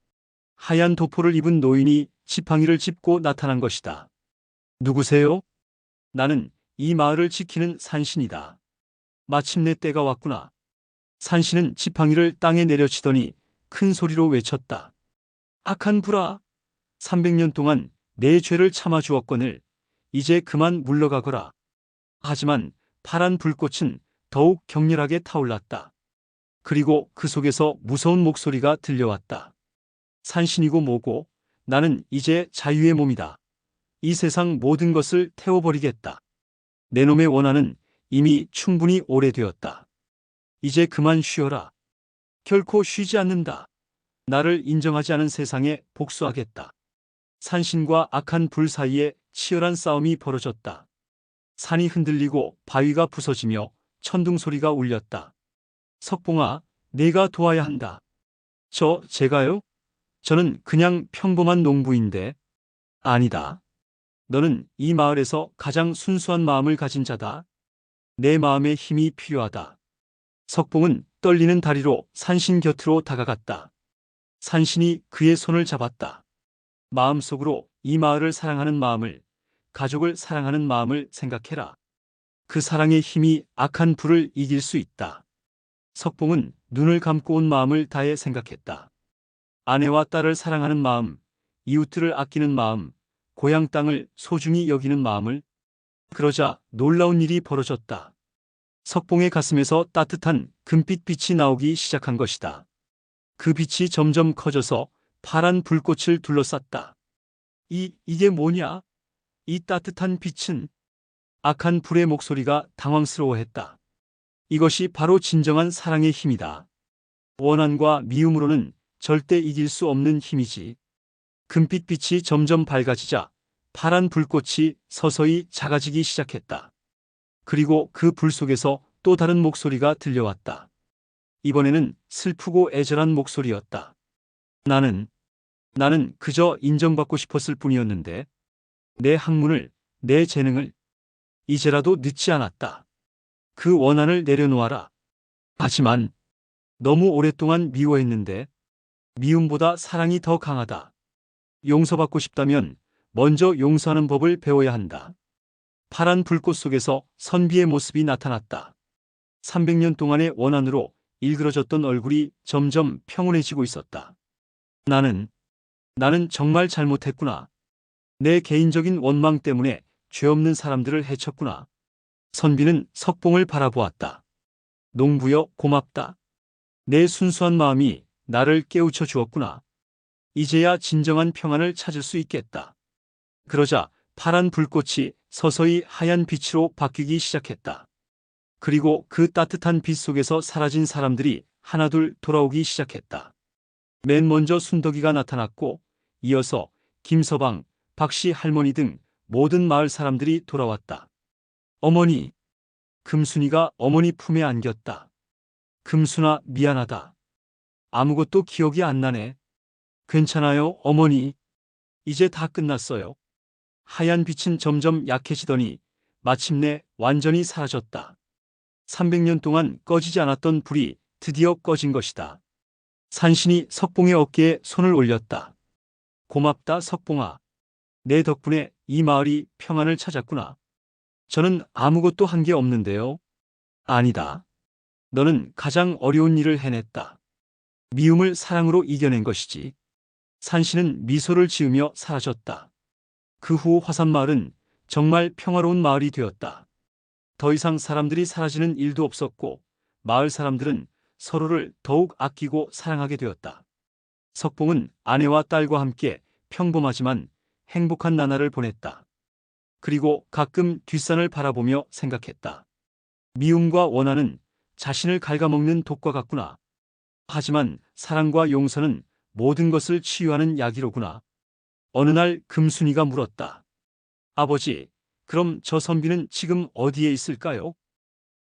하얀 도포를 입은 노인이 지팡이를 짚고 나타난 것이다. 누구세요? 나는 이 마을을 지키는 산신이다. 마침내 때가 왔구나. 산신은 지팡이를 땅에 내려치더니 큰 소리로 외쳤다. 악한 불아! 300년 동안 내 죄를 참아주었거늘 이제 그만 물러가거라. 하지만 파란 불꽃은 더욱 격렬하게 타올랐다. 그리고 그 속에서 무서운 목소리가 들려왔다. 산신이고 뭐고 나는 이제 자유의 몸이다. 이 세상 모든 것을 태워버리겠다. 내 놈의 원한은 이미 충분히 오래되었다. 이제 그만 쉬어라. 결코 쉬지 않는다. 나를 인정하지 않은 세상에 복수하겠다. 산신과 악한 불 사이에 치열한 싸움이 벌어졌다. 산이 흔들리고 바위가 부서지며 천둥 소리가 울렸다. 석봉아, 내가 도와야 한다. 제가요? 저는 그냥 평범한 농부인데. 아니다. 너는 이 마을에서 가장 순수한 마음을 가진 자다. 내 마음에 힘이 필요하다. 석봉은 떨리는 다리로 산신 곁으로 다가갔다. 산신이 그의 손을 잡았다. 마음속으로 이 마을을 사랑하는 마음을, 가족을 사랑하는 마음을 생각해라. 그 사랑의 힘이 악한 불을 이길 수 있다. 석봉은 눈을 감고 온 마음을 다해 생각했다. 아내와 딸을 사랑하는 마음, 이웃들을 아끼는 마음, 고향 땅을 소중히 여기는 마음을. 그러자 놀라운 일이 벌어졌다. 석봉의 가슴에서 따뜻한 금빛 빛이 나오기 시작한 것이다. 그 빛이 점점 커져서 파란 불꽃을 둘러쌌다. 이게 뭐냐? 이 따뜻한 빛은? 악한 불의 목소리가 당황스러워했다. 이것이 바로 진정한 사랑의 힘이다. 원한과 미움으로는 절대 이길 수 없는 힘이지. 금빛 빛이 점점 밝아지자 파란 불꽃이 서서히 작아지기 시작했다. 그리고 그 불 속에서 또 다른 목소리가 들려왔다. 이번에는 슬프고 애절한 목소리였다. 나는 그저 인정받고 싶었을 뿐이었는데 내 학문을, 내 재능을 이제라도 늦지 않았다. 그 원한을 내려놓아라. 하지만 너무 오랫동안 미워했는데 미움보다 사랑이 더 강하다. 용서받고 싶다면 먼저 용서하는 법을 배워야 한다. 파란 불꽃 속에서 선비의 모습이 나타났다. 300년 동안의 원한으로 일그러졌던 얼굴이 점점 평온해지고 있었다. 나는 정말 잘못했구나. 내 개인적인 원망 때문에 죄 없는 사람들을 해쳤구나. 선비는 석봉을 바라보았다. 농부여, 고맙다. 내 순수한 마음이 나를 깨우쳐 주었구나. 이제야 진정한 평안을 찾을 수 있겠다. 그러자 파란 불꽃이 서서히 하얀 빛으로 바뀌기 시작했다. 그리고 그 따뜻한 빛 속에서 사라진 사람들이 하나둘 돌아오기 시작했다. 맨 먼저 순덕이가 나타났고 이어서 김서방, 박씨 할머니 등 모든 마을 사람들이 돌아왔다. 어머니! 금순이가 어머니 품에 안겼다. 금순아, 미안하다. 아무것도 기억이 안 나네. 괜찮아요, 어머니. 이제 다 끝났어요. 하얀 빛은 점점 약해지더니 마침내 완전히 사라졌다. 300년 동안 꺼지지 않았던 불이 드디어 꺼진 것이다. 산신이 석봉의 어깨에 손을 올렸다. 고맙다, 석봉아. 내 덕분에 이 마을이 평안을 찾았구나. 저는 아무것도 한 게 없는데요. 아니다. 너는 가장 어려운 일을 해냈다. 미움을 사랑으로 이겨낸 것이지. 산신은 미소를 지으며 사라졌다. 그 후 화산마을은 정말 평화로운 마을이 되었다. 더 이상 사람들이 사라지는 일도 없었고 마을 사람들은 서로를 더욱 아끼고 사랑하게 되었다. 석봉은 아내와 딸과 함께 평범하지만 행복한 나날을 보냈다. 그리고 가끔 뒷산을 바라보며 생각했다. 미움과 원한은 자신을 갉아먹는 독과 같구나. 하지만 사랑과 용서는 모든 것을 치유하는 약이로구나. 어느 날 금순이가 물었다. 아버지, 그럼 저 선비는 지금 어디에 있을까요?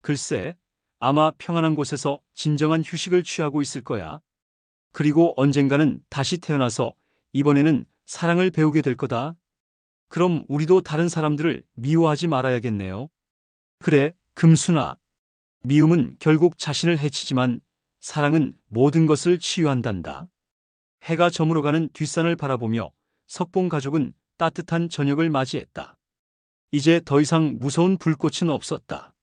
글쎄, 아마 평안한 곳에서 진정한 휴식을 취하고 있을 거야. 그리고 언젠가는 다시 태어나서 이번에는 사랑을 배우게 될 거다. 그럼 우리도 다른 사람들을 미워하지 말아야겠네요. 그래, 금순아. 미움은 결국 자신을 해치지만 사랑은 모든 것을 치유한단다. 해가 저물어가는 뒷산을 바라보며 석봉 가족은 따뜻한 저녁을 맞이했다. 이제 더 이상 무서운 불꽃은 없었다.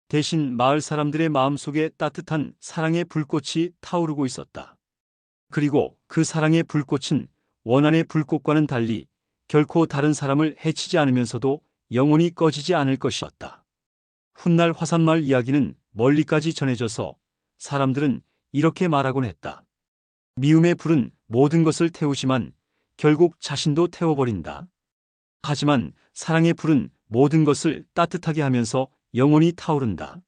대신 마을 사람들의 마음속에 따뜻한 사랑의 불꽃이 타오르고 있었다. 그리고 그 사랑의 불꽃은 원한의 불꽃과는 달리 결코 다른 사람을 해치지 않으면서도 영원히 꺼지지 않을 것이었다. 훗날 화산마을 이야기는 멀리까지 전해져서 사람들은 이렇게 말하곤 했다. 미움의 불은 모든 것을 태우지만 결국 자신도 태워버린다. 하지만 사랑의 불은 모든 것을 따뜻하게 하면서 영원히 타오른다.